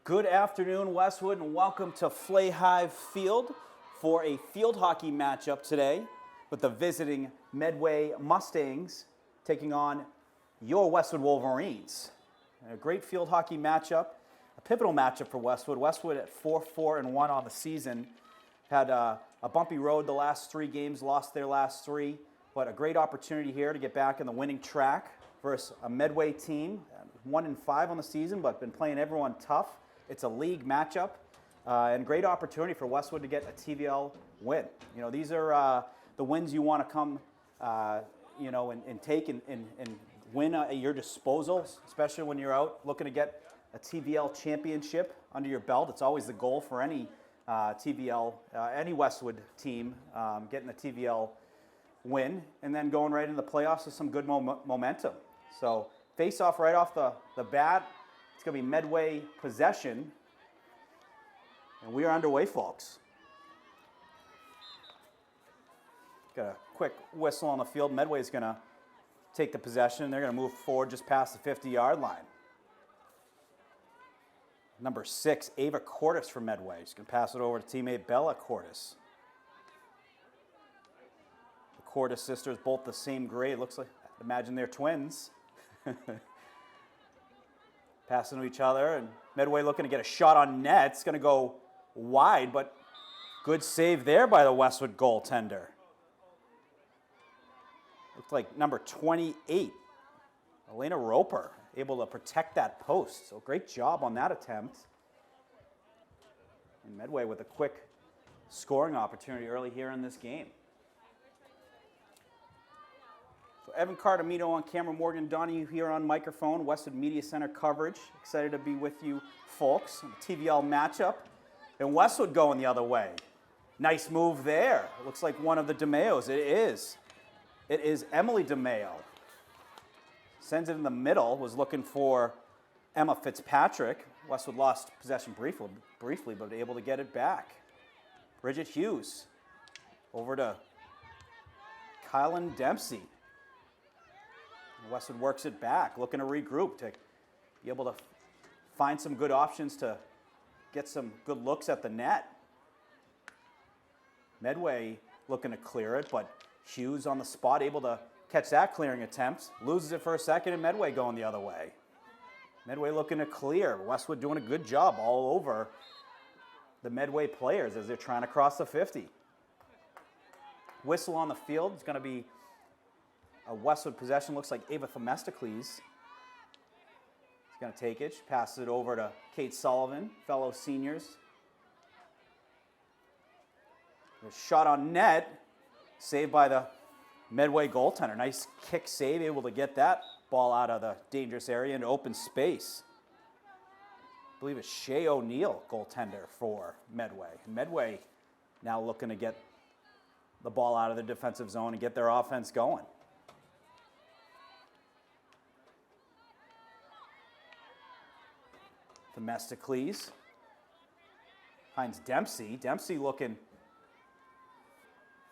Good afternoon, Westwood, and welcome to Flayhive Field for a field hockey matchup today with the visiting Medway Mustangs taking on your Westwood Wolverines. And a great field hockey matchup, a pivotal matchup for Westwood. Westwood at 4-4-1 on the season. Had a bumpy road the last three games, lost their last three, but a great opportunity here to get back in the winning track versus a Medway team, 1-5 on the season, but been playing everyone tough. It's a league matchup, and great opportunity for Westwood to get a TVL win. You know, these are the wins you want to come, and take and win at your disposal, especially when you're out looking to get a TVL championship under your belt. It's always the goal for any TVL, any Westwood team, getting a TVL win and then going right into the playoffs with some good momentum. So face off right off the bat. It's going to be Medway possession, and we are underway, folks. Got a quick whistle on the field. Medway is going to take the possession. They're going to move forward just past the 50-yard line. Number 6, Ava Cortis for Medway. She's going to pass it over to teammate Bella Cortis. The Cortis sisters, both the same grade. Looks like, imagine they're twins. Passing to each other, and Medway looking to get a shot on net. It's going to go wide, but good save there by the Westwood goaltender. Looked like number 28, Elena Roper, able to protect that post. So great job on that attempt. And Medway with a quick scoring opportunity early here in this game. So Evan Cardamino on camera, Morgan Donahue here on microphone, Westwood Media Center coverage. Excited to be with you folks. TVL matchup. And Westwood going the other way. Nice move there. It looks like one of the DeMeos. It is. It is Emily DeMeo. Sends it in the middle, was looking for Emma Fitzpatrick. Westwood lost possession briefly, but able to get it back. Bridget Hughes over to Kylan Dempsey. Westwood works it back, looking to regroup, to be able to find some good options to get some good looks at the net. Medway looking to clear it, but Hughes on the spot, able to catch that clearing attempt. Loses it for a second, and Medway going the other way. Medway looking to clear. Westwood doing a good job all over the Medway players as they're trying to cross the 50. Whistle on the field. It's going to be a Westwood possession. Looks like Ava Themistocles is going to take it. She passes it over to Kate Sullivan, fellow seniors. A shot on net, saved by the Medway goaltender. Nice kick save, able to get that ball out of the dangerous area into open space. I believe it's Shea O'Neill, goaltender for Medway. And Medway now looking to get the ball out of the defensive zone and get their offense going. Themistocles finds Dempsey. Dempsey looking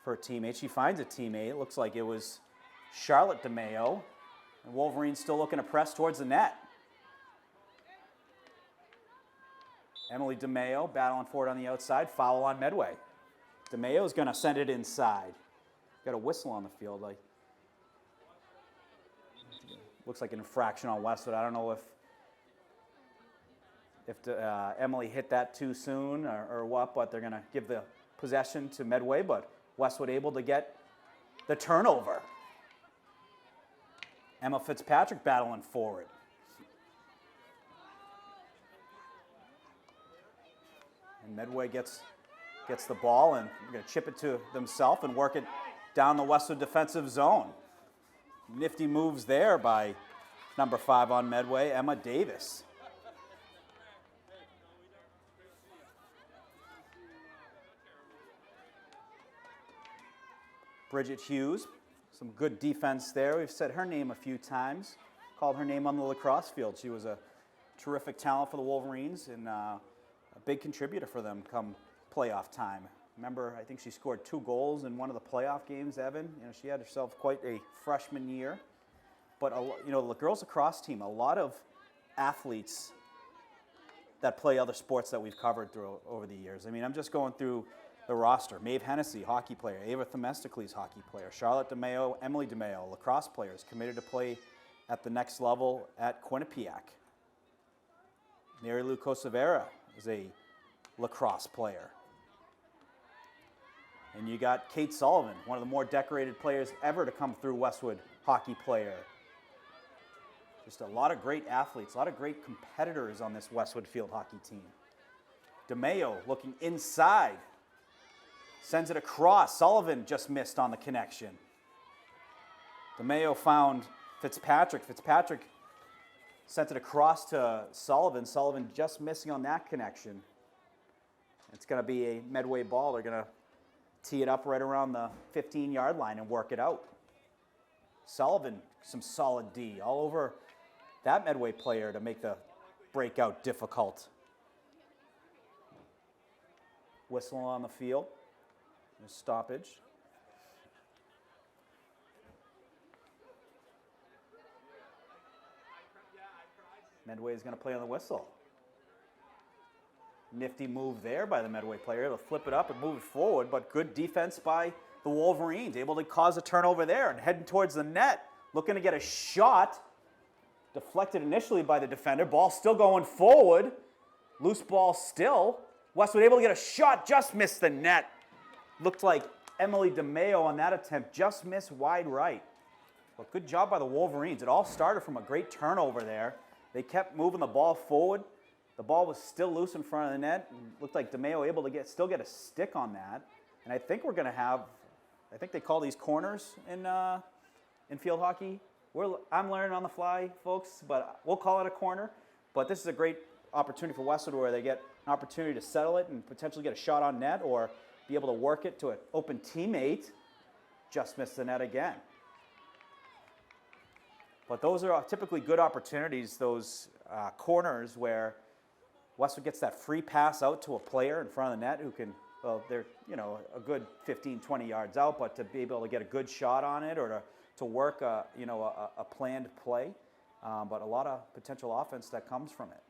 for a teammate. She finds a teammate. It looks like it was Charlotte DeMeo. And Wolverine still looking to press towards the net. Emily DeMeo battling for it on the outside. Foul on Medway. DeMeo is going to send it inside. Got a whistle on the field. Looks like an infraction on Westwood. I don't know if Emily hit that too soon or what, but they're going to give the possession to Medway, but Westwood able to get the turnover. Emma Fitzpatrick battling forward. And Medway gets the ball, and they're going to chip it to themselves and work it down the Westwood defensive zone. Nifty moves there by number 5 on Medway, Emma Davis. Bridget Hughes, some good defense there. We've said her name a few times, called her name on the lacrosse field. She was a terrific talent for the Wolverines and a big contributor for them come playoff time. Remember, I think she scored 2 goals in one of the playoff games, Evan. You know, she had herself quite a freshman year. But, the girls lacrosse team, a lot of athletes that play other sports that we've covered through over the years. I mean, I'm just going through the roster. Maeve Hennessy, hockey player. Ava Themistocles, hockey player. Charlotte DeMayo, Emily DeMayo, lacrosse players committed to play at the next level at Quinnipiac. Mary Lou Cosavera is a lacrosse player. And you got Kate Sullivan, one of the more decorated players ever to come through Westwood hockey player. Just a lot of great athletes, a lot of great competitors on this Westwood Field Hockey team. DeMayo looking inside, sends it across. Sullivan just missed on the connection. DeMayo found Fitzpatrick. Fitzpatrick sent it across to Sullivan. Sullivan just missing on that connection. It's going to be a Medway ball. They're going to tee it up right around the 15-yard line and work it out. Sullivan, some solid D all over that Medway player to make the breakout difficult. Whistle on the field. A stoppage. Medway is going to play on the whistle. Nifty move there by the Medway player. They'll flip it up and move it forward, but good defense by the Wolverines, able to cause a turnover there and heading towards the net, looking to get a shot. Deflected initially by the defender. Ball still going forward. Loose ball still. Westwood able to get a shot, just missed the net. Looked like Emily DeMayo on that attempt, just missed wide right. But good job by the Wolverines. It all started from a great turnover there. They kept moving the ball forward. The ball was still loose in front of the net. Looked like DeMayo able to still get a stick on that. And I think we're going to have, I think they call these corners in field hockey. I'm learning on the fly, folks, but we'll call it a corner. But this is a great opportunity for Westwood where they get an opportunity to settle it and potentially get a shot on net or be able to work it to an open teammate. Just missed the net again. But those are typically good opportunities, those corners where Westwood gets that free pass out to a player in front of the net who can, well, they're, a good 15, 20 yards out, but to be able to get a good shot on it or to work a planned play, but a lot of potential offense that comes from it.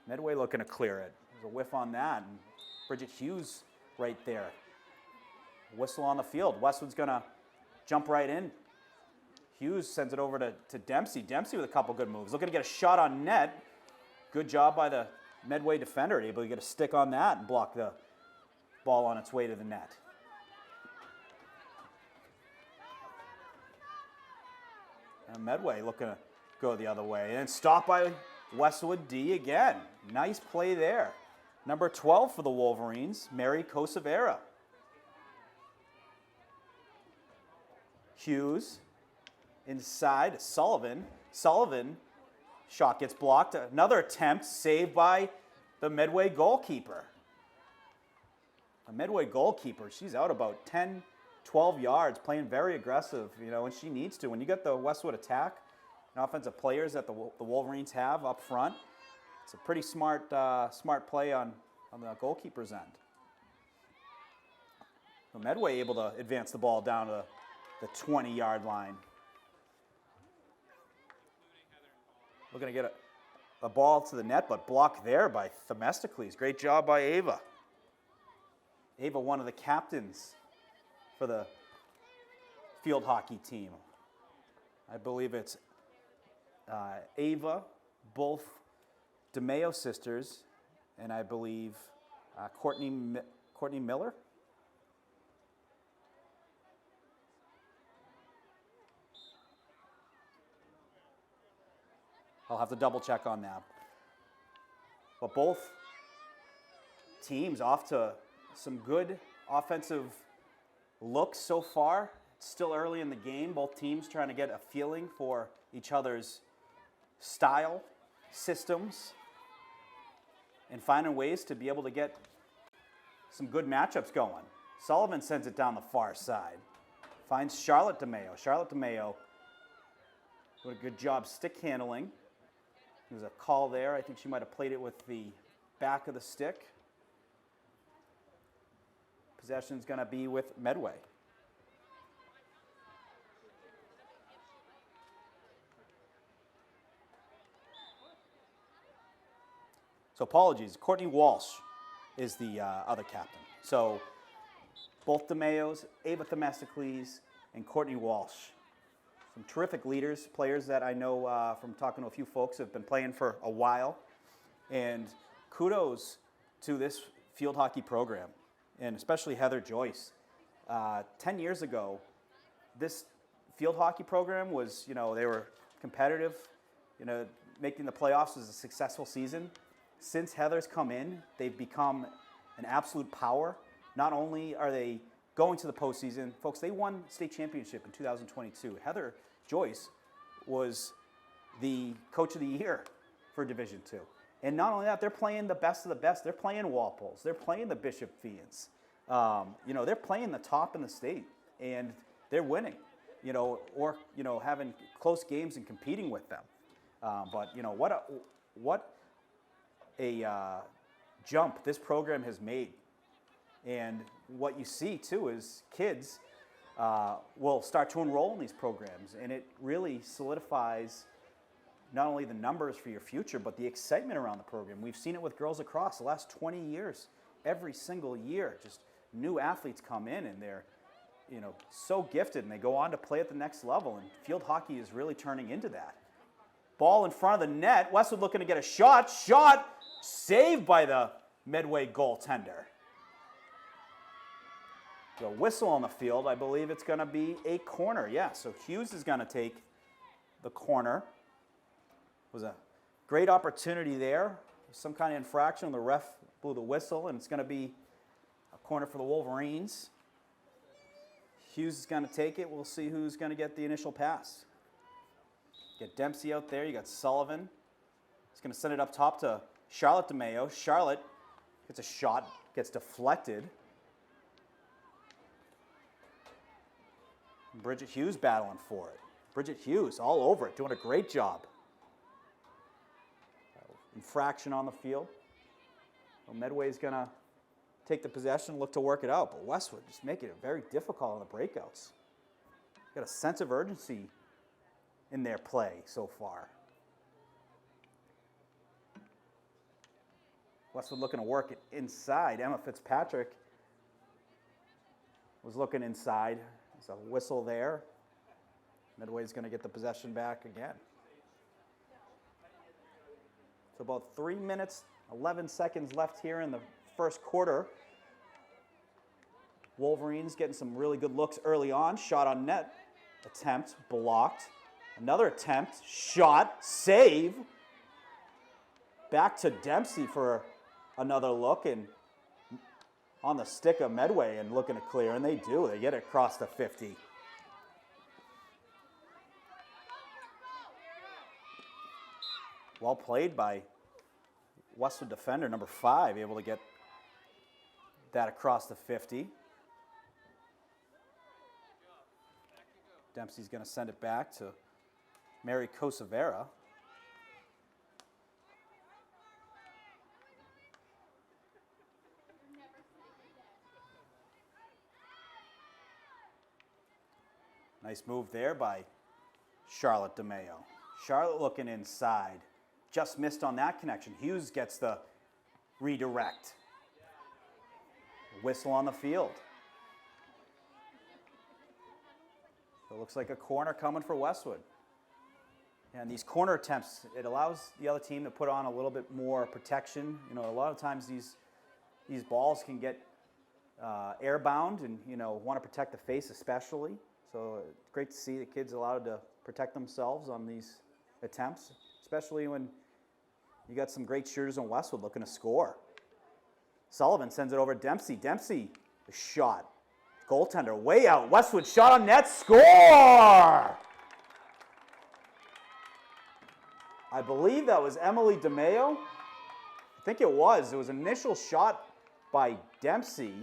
Medway looking to clear it. There's a whiff on that, and Bridget Hughes right there. Whistle on the field. Westwood's going to jump right in. Hughes sends it over to Dempsey. Dempsey with a couple good moves. Looking to get a shot on net. Good job by the Medway defender, able to get a stick on that and block the ball on its way to the net. And Medway looking to go the other way. And stopped by Westwood D again. Nice play there. Number 12 for the Wolverines, Mary Cosavera. Hughes inside, Sullivan. Sullivan, shot gets blocked. Another attempt saved by the Medway goalkeeper. The Medway goalkeeper, she's out about 10, 12 yards, playing very aggressive, when she needs to. When you get the Westwood attack and offensive players that the Wolverines have up front, it's a pretty smart play on the goalkeeper's end. So Medway able to advance the ball down to the 20-yard line. Looking to get a ball to the net, but blocked there by Themistocles. Great job by Ava. Ava, one of the captains for the field hockey team. I believe it's Ava, both DeMayo sisters, and I believe Courtney Miller. I'll have to double check on that. But both teams off to some good offensive looks so far. It's still early in the game. Both teams trying to get a feeling for each other's style, systems, and finding ways to be able to get some good matchups going. Sullivan sends it down the far side. Finds Charlotte DeMayo. Charlotte DeMayo did a good job stick handling. There's a call there. I think she might have played it with the back of the stick. Possession's going to be with Medway. So apologies, Courtney Walsh is the other captain. So both DeMayo's, Ava Themistocles, and Courtney Walsh. Some terrific leaders, players that I know from talking to a few folks who have been playing for a while. And kudos to this field hockey program, and especially Heather Joyce. 10 years ago, this field hockey program was, they were competitive, making the playoffs was a successful season. Since Heather's come in, they've become an absolute power. Not only are they going to the postseason, folks, they won state championship in 2022. Heather Joyce was the coach of the year for Division II. And not only that, they're playing the best of the best. They're playing Walpoles. They're playing the Bishop Fiends. They're playing the top in the state, and they're winning, or having close games and competing with them. But what a jump this program has made. And what you see, too, is kids will start to enroll in these programs, and it really solidifies not only the numbers for your future, but the excitement around the program. We've seen it with girls across the last 20 years. Every single year, just new athletes come in, and they're so gifted, and they go on to play at the next level, and field hockey is really turning into that. Ball in front of the net. Westwood looking to get a shot. Shot saved by the Medway goaltender. The whistle on the field, I believe it's going to be a corner. Yeah, so Hughes is going to take the corner. It was a great opportunity there. Some kind of infraction. The ref blew the whistle, and it's going to be a corner for the Wolverines. Hughes is going to take it. We'll see who's going to get the initial pass. Get Dempsey out there. You got Sullivan. He's going to send it up top to Charlotte DeMayo. Charlotte gets a shot, gets deflected. Bridget Hughes battling for it. Bridget Hughes all over it, doing a great job. Infraction on the field. Well, Medway's going to take the possession, look to work it out, but Westwood just making it very difficult on the breakouts. Got a sense of urgency in their play so far. Westwood looking to work it inside. Emma Fitzpatrick was looking inside. There's a whistle there. Medway's going to get the possession back again. So about 3 minutes, 11 seconds left here in the first quarter. Wolverines getting some really good looks early on. Shot on net. Attempt, blocked. Another attempt, shot, save. Back to Dempsey for another look, and on the stick of Medway and looking to clear, and they do. They get it across the 50. Well played by Westwood defender number 5, able to get that across the 50. Dempsey's going to send it back to Mary Cosavera. Nice move there by Charlotte DeMayo. Charlotte looking inside. Just missed on that connection. Hughes gets the redirect. Whistle on the field. So it looks like a corner coming for Westwood. And these corner attempts, it allows the other team to put on a little bit more protection. A lot of times these balls can get airbound and, want to protect the face especially. So it's great to see the kids allowed to protect themselves on these attempts, especially when you got some great shooters on Westwood looking to score. Sullivan sends it over to Dempsey. Dempsey, the shot. Goaltender way out. Westwood shot on net. Score! I believe that was Emily DeMayo. I think it was. It was an initial shot by Dempsey,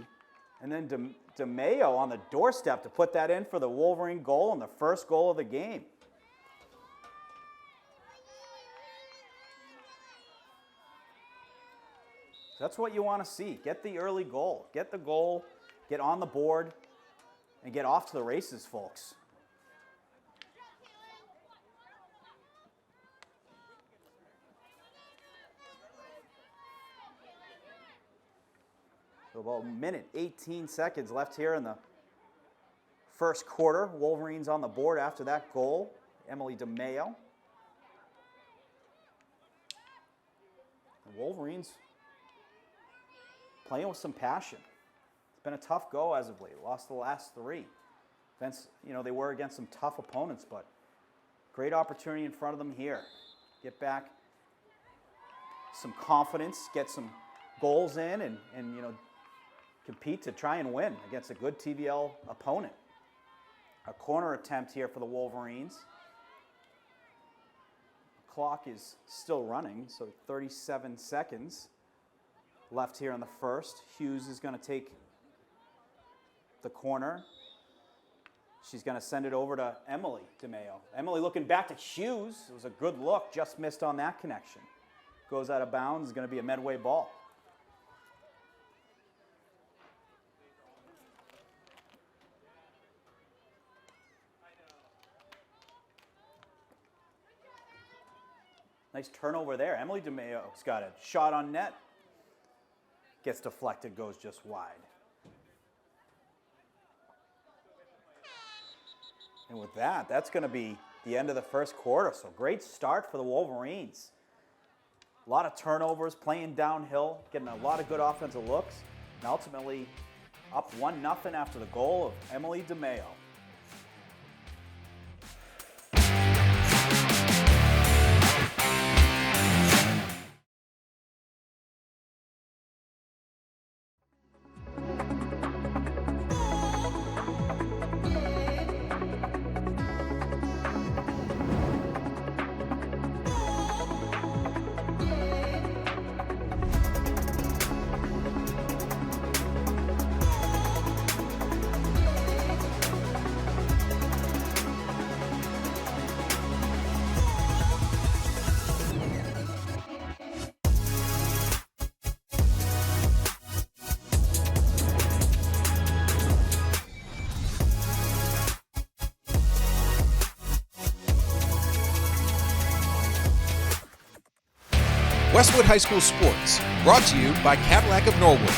and then DeMayo on the doorstep to put that in for the Wolverine goal and the first goal of the game. That's what you want to see. Get the early goal. Get the goal, get on the board, and get off to the races, folks. So about a minute, 18 seconds left here in the first quarter. Wolverines on the board after that goal. Emily DeMayo. The Wolverines playing with some passion. It's been a tough go as of late. Lost the last 3. They were against some tough opponents, but great opportunity in front of them here. Get back some confidence, get some goals in, and compete to try and win against a good TVL opponent. A corner attempt here for the Wolverines. The clock is still running, so 37 seconds left here in the first. Hughes is going to take the corner. She's going to send it over to Emily DeMayo. Emily looking back to Hughes. It was a good look, just missed on that connection. Goes out of bounds, is going to be a Medway ball. Nice turnover there. Emily DeMayo's got a shot on net. Gets deflected, goes just wide. And with that, that's going to be the end of the first quarter. So great start for the Wolverines. A lot of turnovers, playing downhill, getting a lot of good offensive looks, and ultimately up 1-0 after the goal of Emily DeMayo. Westwood High School Sports, brought to you by Cadillac of Norwood,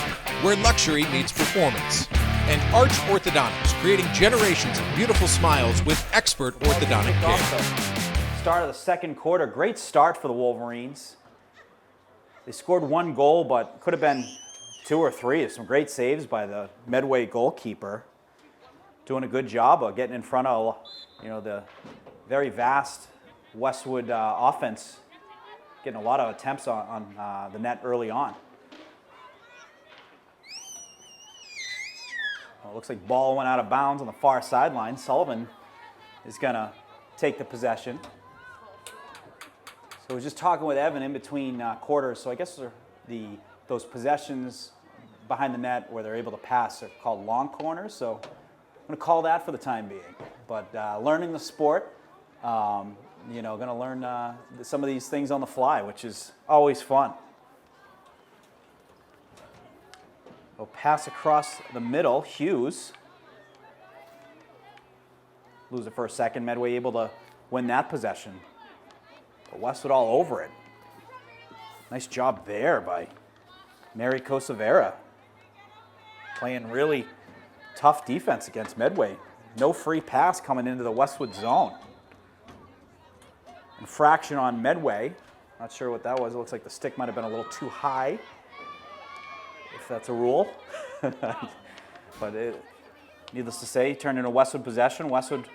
where luxury meets performance. And Arch Orthodontics, creating generations of beautiful smiles with expert orthodontic care. Start of the second quarter, great start for the Wolverines. They scored 1 goal, but could have been 2 or 3. Some great saves by the Medway goalkeeper. Doing a good job of getting in front of, the very vast Westwood offense. Getting a lot of attempts on the net early on. Well, it looks like ball went out of bounds on the far sideline. Sullivan is going to take the possession. So we're just talking with Evan in between quarters. So I guess those possessions behind the net where they're able to pass are called long corners. So I'm going to call that for the time being. But learning the sport. Going to learn some of these things on the fly, which is always fun. We'll pass across the middle. Hughes. Lose it for a second. Medway able to win that possession. But Westwood all over it. Nice job there by Mary Kosavera. Playing really tough defense against Medway. No free pass coming into the Westwood zone. Infraction on Medway. Not sure what that was. It looks like the stick might have been a little too high, if that's a rule. But needless to say, turned into Westwood possession. Westwood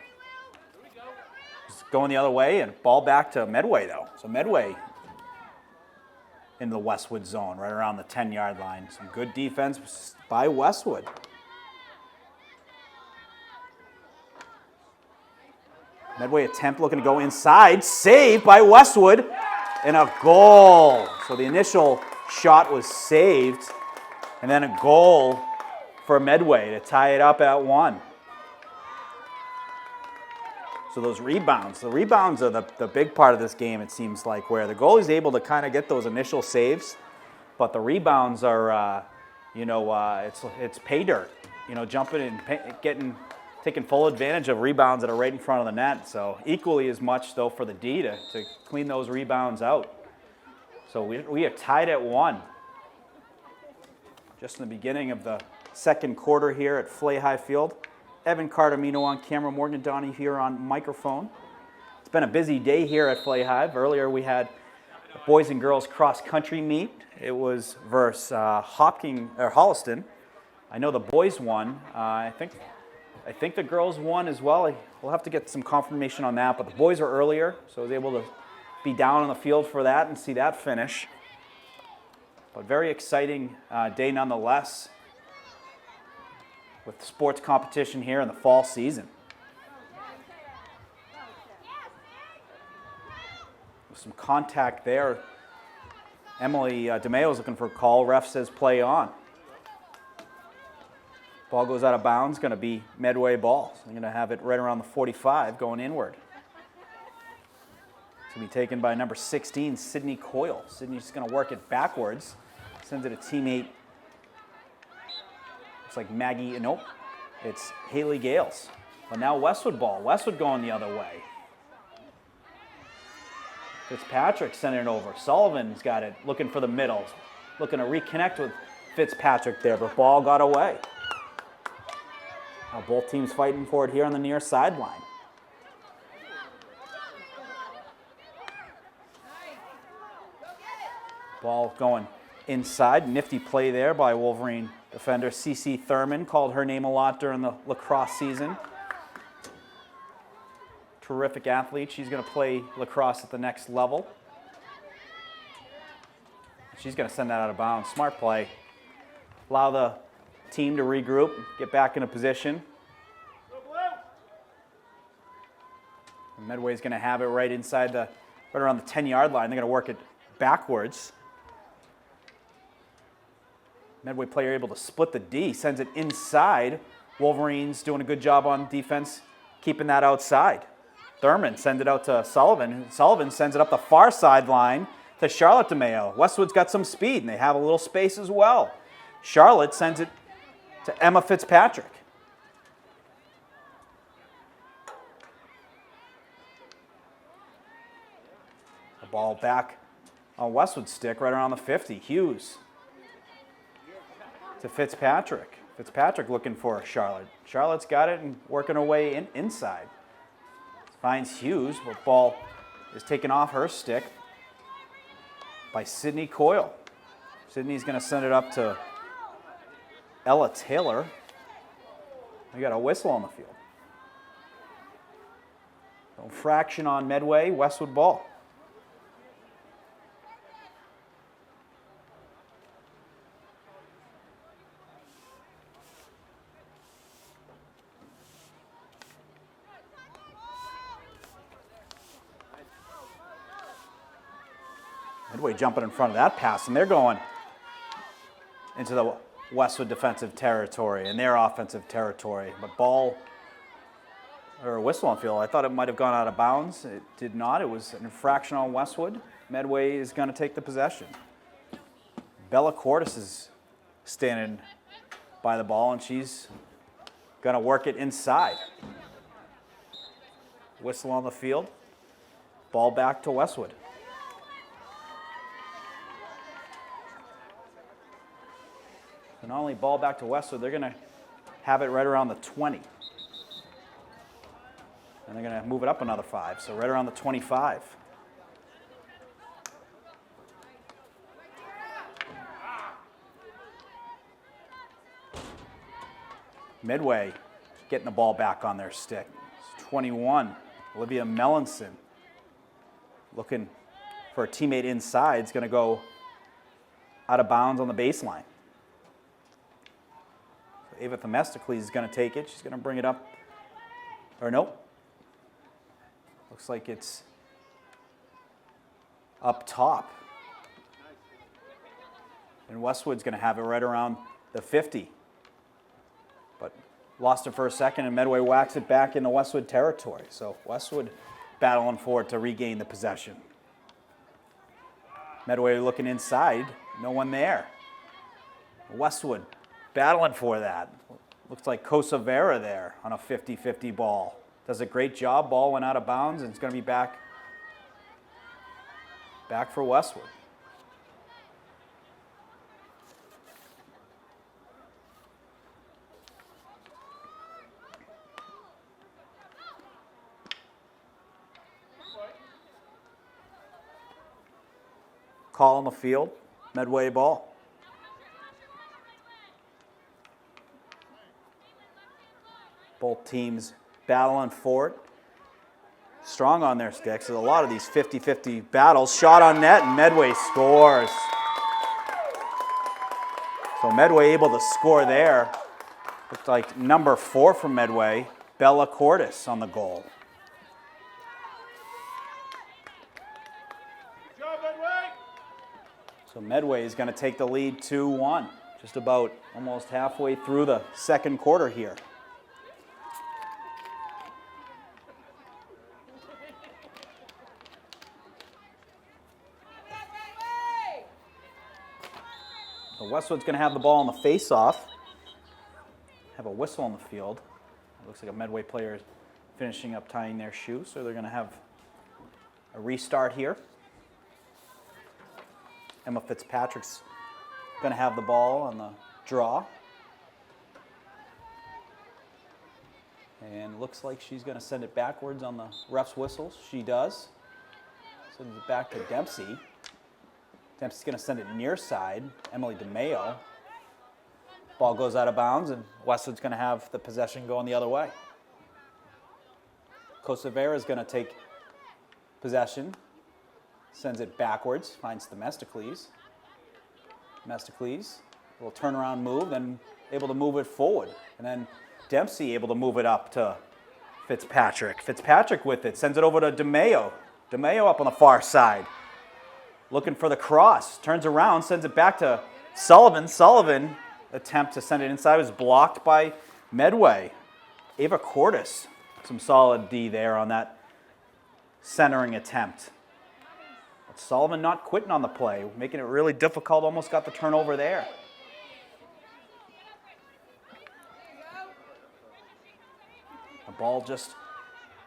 is going the other way, and ball back to Medway, though. So Medway in the Westwood zone, right around the 10-yard line. Some good defense by Westwood. Medway attempt looking to go inside. Saved by Westwood. And a goal. So the initial shot was saved. And then a goal for Medway to tie it up at 1. So those rebounds. The rebounds are the big part of this game, it seems like, where the goalie's able to kind of get those initial saves. But the rebounds are, it's pay dirt. Jumping and taking full advantage of rebounds that are right in front of the net. So equally as much, though, for the D to clean those rebounds out. So we are tied at 1. Just in the beginning of the second quarter here at Flay High Field. Evan Cardamino on camera, Morgan Donnie here on microphone. It's been a busy day here at Flay High. Earlier we had the boys and girls cross country meet. It was versus Holliston. I know the boys won. I think the girls won as well. We'll have to get some confirmation on that, but the boys are earlier, so I was able to be down on the field for that and see that finish. But very exciting day nonetheless with sports competition here in the fall season. With some contact there. Emily DeMeo is looking for a call. Ref says play on. Ball goes out of bounds, going to be Medway ball. So they're going to have it right around the 45 going inward. It's going to be taken by number 16, Sydney Coyle. Sydney's going to work it backwards. Sends it a teammate. Looks like Maggie, nope, it's Haley Gales. But now Westwood ball. Westwood going the other way. Fitzpatrick sending it over. Sullivan's got it, looking for the middle. Looking to reconnect with Fitzpatrick there, but ball got away. Now both teams fighting for it here on the near sideline. Ball going inside. Nifty play there by Wolverine defender CC Thurman. Called her name a lot during the lacrosse season. Terrific athlete. She's going to play lacrosse at the next level. She's going to send that out of bounds. Smart play. Allow the team to regroup, get back into position. And Medway's going to have it right inside right around the 10-yard line. They're going to work it backwards. Medway player able to split the D, sends it inside. Wolverines doing a good job on defense, keeping that outside. Thurman sends it out to Sullivan. Sullivan sends it up the far sideline to Charlotte DeMeo. Westwood's got some speed, and they have a little space as well. Charlotte sends it to Emma Fitzpatrick. The ball back on Westwood's stick right around the 50. Hughes to Fitzpatrick. Fitzpatrick looking for Charlotte. Charlotte's got it and working her way inside. Finds Hughes, but ball is taken off her stick by Sydney Coyle. Sydney's going to send it up to Ella Taylor. We got a whistle on the field. No fraction on Medway, Westwood ball. Medway jumping in front of that pass, and they're going into the Westwood defensive territory and their offensive territory. But ball, or whistle on field, I thought it might have gone out of bounds. It did not. It was an infraction on Westwood. Medway is going to take the possession. Bella Cordes is standing by the ball, and she's going to work it inside. Whistle on the field. Ball back to Westwood. So not only ball back to Westwood, they're going to have it right around the 20. And they're going to move it up another 5, so right around the 25. Medway getting the ball back on their stick. It's 21, Olivia Mellinson looking for a teammate inside. It's going to go out of bounds on the baseline. Ava Themistocles is going to take it. She's going to bring it up. Or nope. Looks like it's up top. And Westwood's going to have it right around the 50. But lost it for a second, and Medway whacks it back into Westwood territory. So Westwood battling for it to regain the possession. Medway looking inside. No one there. Westwood battling for that. Looks like Kosovera there on a 50-50 ball. Does a great job. Ball went out of bounds, and it's going to be back for Westwood. call on the field. Medway ball. Both teams battling for it. Strong on their sticks. There's a lot of these 50-50 battles. Shot on net, and Medway scores. So Medway able to score there. Looked like number 4 from Medway, Bella Cordes, on the goal. So Medway is going to take the lead 2-1. Just about almost halfway through the second quarter here. Westwood's going to have the ball on the face-off. Have a whistle on the field. It looks like a Medway player is finishing up tying their shoe, so they're going to have a restart here. Emma Fitzpatrick's going to have the ball on the draw. And looks like she's going to send it backwards on the ref's whistles. She does. Sends it back to Dempsey. Dempsey's going to send it near side. Emily DeMayo. Ball goes out of bounds, and Westwood's going to have the possession going the other way. Kosovera is going to take possession. Sends it backwards. Finds Themistocles. Themistocles, a little turnaround move, then able to move it forward. And then Dempsey able to move it up to Fitzpatrick. Fitzpatrick with it. Sends it over to DeMayo. DeMayo up on the far side. Looking for the cross, turns around, sends it back to Sullivan. Sullivan attempt to send it inside was blocked by Medway. Ava Cordes, some solid D there on that centering attempt. But Sullivan not quitting on the play, making it really difficult, almost got the turnover there. The ball just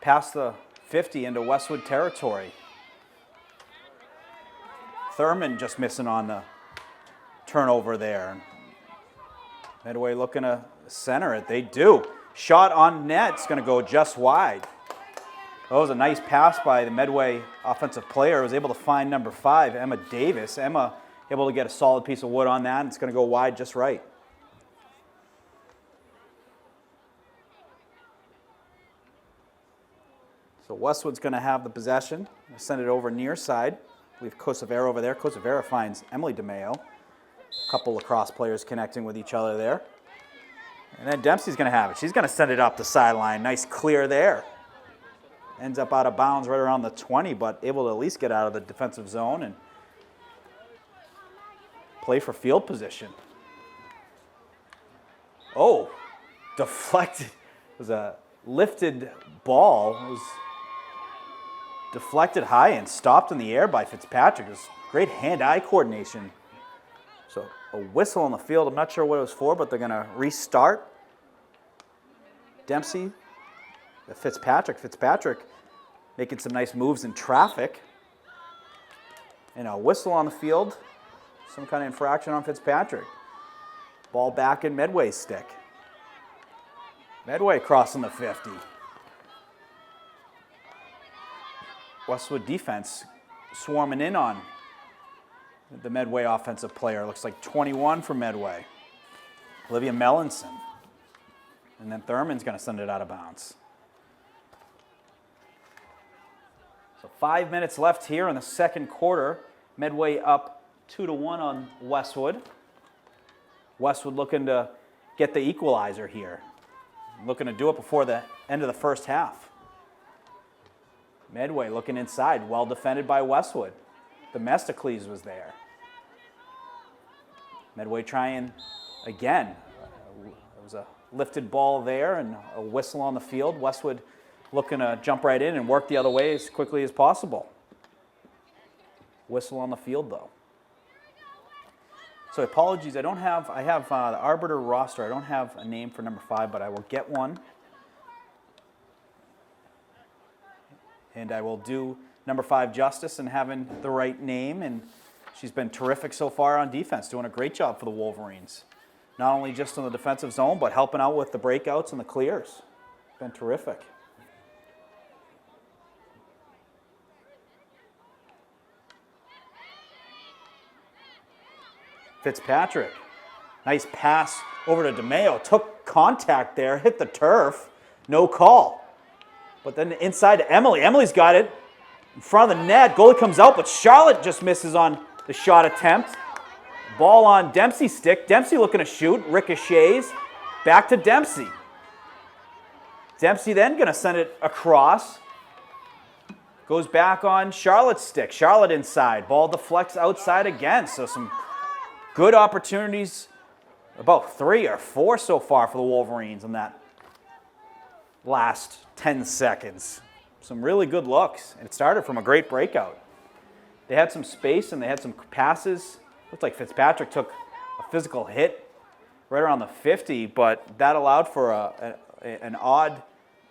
past the 50 into Westwood territory. Thurman just missing on the turnover there. Medway looking to center it. They do. Shot on net. It's going to go just wide. That was a nice pass by the Medway offensive player. Was able to find number 5, Emma Davis. Emma able to get a solid piece of wood on that, and it's going to go wide just right. So Westwood's going to have the possession. Send it over near side. We have Kosovera over there. Kosovera finds Emily DeMayo. A couple lacrosse players connecting with each other there. And then Dempsey's going to have it. She's going to send it up the sideline. Nice clear there. Ends up out of bounds right around the 20, but able to at least get out of the defensive zone and play for field position. Oh, deflected. It was a lifted ball. It was deflected high and stopped in the air by Fitzpatrick. It was great hand-eye coordination. So a whistle on the field. I'm not sure what it was for, but they're going to restart. Dempsey, Fitzpatrick making some nice moves in traffic. And a whistle on the field. Some kind of infraction on Fitzpatrick. Ball back in Medway's stick. Medway crossing the 50. Westwood defense swarming in on the Medway offensive player. Looks like 21 for Medway. Olivia Mellinson. And then Thurman's going to send it out of bounds. So 5 minutes left here in the second quarter. Medway up 2-1 on Westwood. Westwood looking to get the equalizer here. Looking to do it before the end of the first half. Medway looking inside, well defended by Westwood. Themistocles was there. Medway trying again. It was a lifted ball there and a whistle on the field. Westwood looking to jump right in and work the other way as quickly as possible. Whistle on the field though. So apologies, I have the arbiter roster. I don't have a name for number 5, but I will get one. And I will do number 5 justice in having the right name. And she's been terrific so far on defense, doing a great job for the Wolverines. Not only just in the defensive zone, but helping out with the breakouts and the clears. Been terrific. Fitzpatrick. Nice pass over to DeMeo. Took contact there, hit the turf. No call. But then inside to Emily. Emily's got it in front of the net. Goalie comes out, but Charlotte just misses on the shot attempt. Ball on Dempsey's stick. Dempsey looking to shoot. Ricochets. Back to Dempsey. Dempsey then going to send it across. Goes back on Charlotte's stick. Charlotte inside. Ball deflects outside again. So some good opportunities. About 3 or 4 so far for the Wolverines in that last 10 seconds. Some really good looks. And it started from a great breakout. They had some space and they had some passes. Looked like Fitzpatrick took a physical hit right around the 50, but that allowed for an odd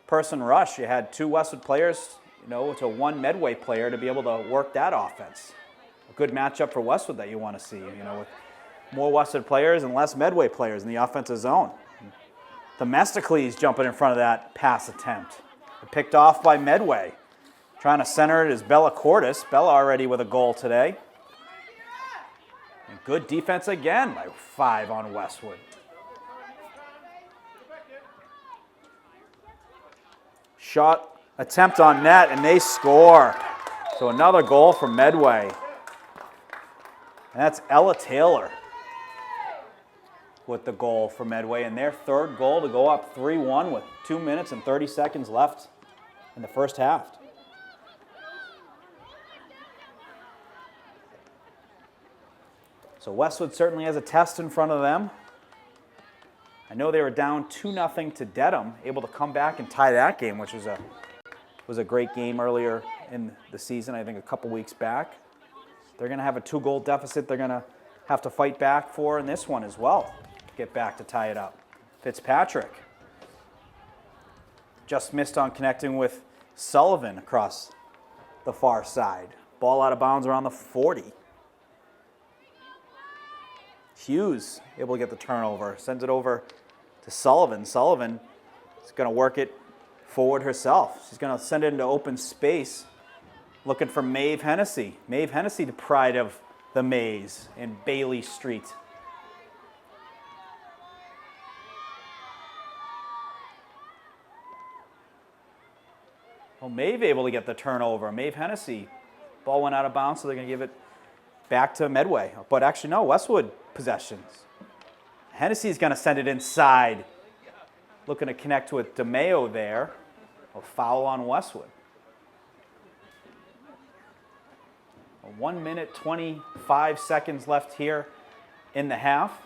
person rush. You had 2 Westwood players, to 1 Medway player to be able to work that offense. A good matchup for Westwood that you want to see, with more Westwood players and less Medway players in the offensive zone. Themistocles jumping in front of that pass attempt. Picked off by Medway. Trying to center it is Bella Cordes. Bella already with a goal today. And good defense again by 5 on Westwood. Shot attempt on net, and they score. So another goal from Medway. And that's Ella Taylor with the goal for Medway, and their 3rd goal to go up 3-1 with 2 minutes and 30 seconds left in the first half. So Westwood certainly has a test in front of them. I know they were down 2-0 to Dedham, able to come back and tie that game, which was a great game earlier in the season, I think a couple weeks back. They're going to have a 2-goal deficit they're going to have to fight back for in this one as well. Get back to tie it up. Fitzpatrick just missed on connecting with Sullivan across the far side. Ball out of bounds around the 40. Hughes able to get the turnover. Sends it over to Sullivan. Sullivan is going to work it forward herself. She's going to send it into open space, looking for Maeve Hennessy. Maeve Hennessy, the pride of the Maze in Bailey Street. Well, Maeve able to get the turnover. Maeve Hennessy. Ball went out of bounds, so they're going to give it back to Medway. But actually, no, Westwood possessions. Hennessy's going to send it inside. Looking to connect with DeMeo there. A foul on Westwood. 1 minute, 25 seconds left here in the half.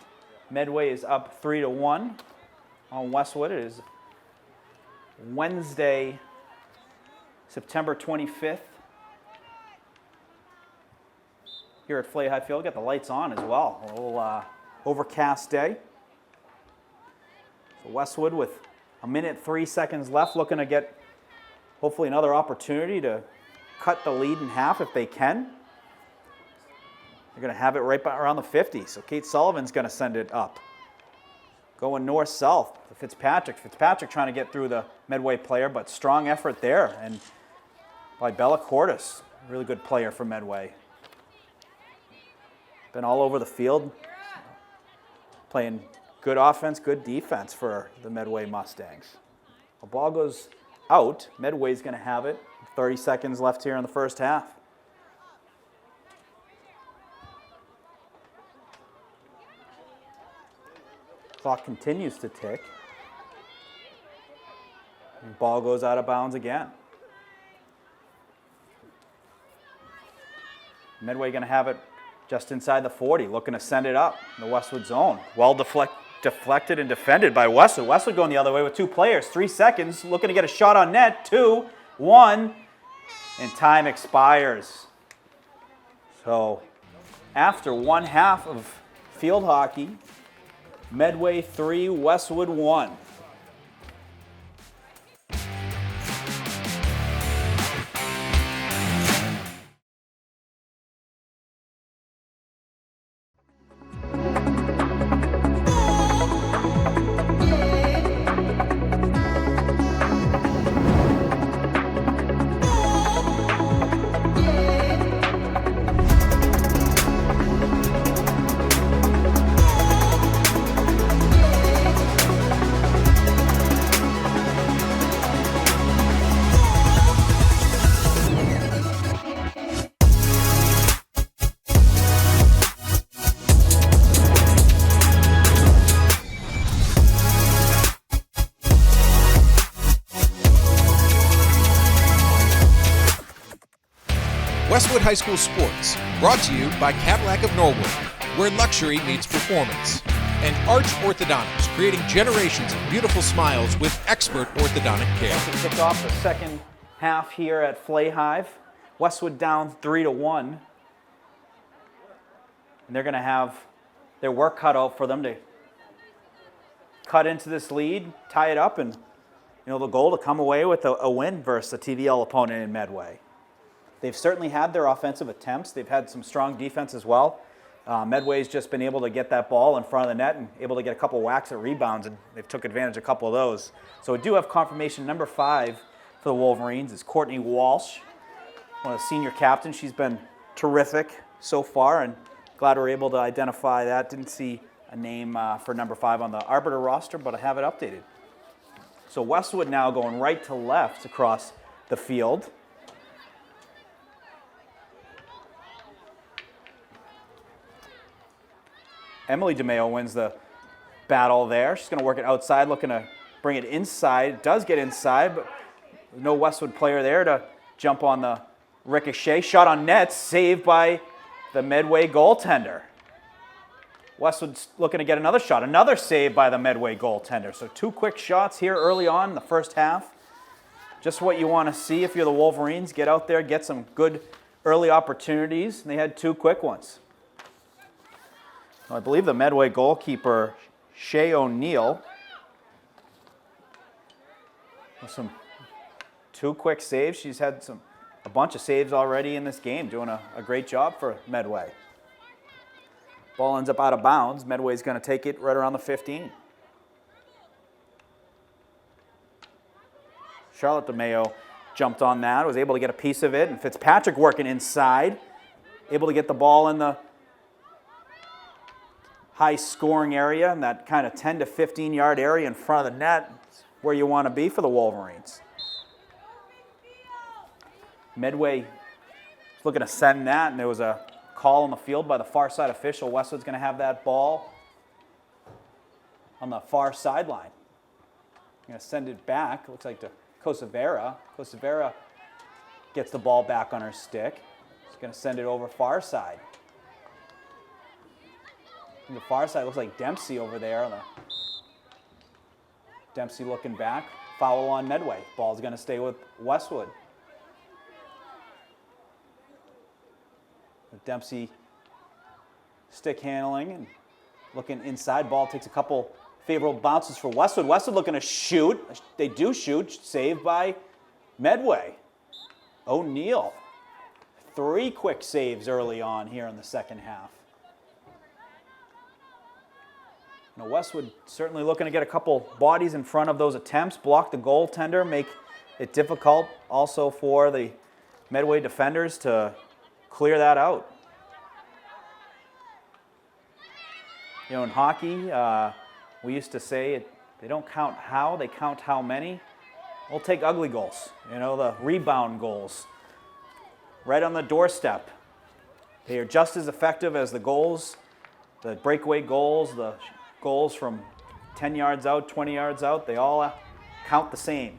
Medway is up 3-1 on Westwood. It is Wednesday, September 25th. Here at Flay High Field, got the lights on as well. A little overcast day. So Westwood with 1 minute, 3 seconds left, looking to get hopefully another opportunity to cut the lead in half if they can. They're going to have it right around the 50. So Kate Sullivan's going to send it up. Going north-south to Fitzpatrick. Fitzpatrick trying to get through the Medway player, but strong effort there. And by Bella Cordes, really good player for Medway. Been all over the field, playing good offense, good defense for the Medway Mustangs. The ball goes out. Medway's going to have it. 30 seconds left here in the first half. Clock continues to tick. And ball goes out of bounds again. Medway going to have it just inside the 40, looking to send it up in the Westwood zone. Well deflected and defended by Westwood. Westwood going the other way with 2 players. 3 seconds, looking to get a shot on net. 2, 1, and time expires. So after one half of field hockey, Medway 3, Westwood 1. high school sports, brought to you by Cadillac of Norwood, where luxury meets performance. And Arch Orthodontics, creating generations of beautiful smiles with expert orthodontic care. To kick off the second half here at Flay Hive. Westwood down 3-1. And they're going to have their work cut out for them to cut into this lead, tie it up, and the goal to come away with a win versus a TVL opponent in Medway. They've certainly had their offensive attempts. They've had some strong defense as well. Medway's just been able to get that ball in front of the net and able to get a couple whacks at rebounds, and they've took advantage of a couple of those. So we do have confirmation. Number 5 for the Wolverines is Courtney Walsh, one of the senior captains. She's been terrific so far, and glad we're able to identify that. Didn't see a name for number 5 on the Arbiter roster, but I have it updated. So Westwood now going right to left across the field. Emily DeMeo wins the battle there. She's going to work it outside, looking to bring it inside. It does get inside, but no Westwood player there to jump on the ricochet. Shot on net, saved by the Medway goaltender. Westwood's looking to get another shot. Another save by the Medway goaltender. So 2 quick shots here early on in the first half. Just what you want to see if you're the Wolverines. Get out there, get some good early opportunities. And they had 2 quick ones. I believe the Medway goalkeeper, Shay O'Neill, with some 2 quick saves. She's had a bunch of saves already in this game, doing a great job for Medway. Ball ends up out of bounds. Medway's going to take it right around the 15. Charlotte DeMeo jumped on that, was able to get a piece of it, and Fitzpatrick working inside, able to get the ball in the high scoring area, in that kind of 10 to 15 yard area in front of the net, where you want to be for the Wolverines. Medway was looking to send that, and there was a call on the field by the far side official. Westwood's going to have that ball on the far sideline. Going to send it back, looks like to Kosevera. Kosevera gets the ball back on her stick. She's going to send it over far side. On the far side, looks like Dempsey over there. Dempsey looking back. Foul on Medway. Ball's going to stay with Westwood. Dempsey stick handling and looking inside. Ball takes a couple favorable bounces for Westwood. Westwood looking to shoot. They do shoot. Saved by Medway. O'Neill. 3 quick saves early on here in the second half. Westwood certainly looking to get a couple bodies in front of those attempts. Block the goaltender. Make it difficult also for the Medway defenders to clear that out. In hockey, we used to say they don't count how, they count how many. We'll take ugly goals, the rebound goals. Right on the doorstep. They are just as effective as the goals, the breakaway goals, the goals from 10 yards out, 20 yards out. They all count the same.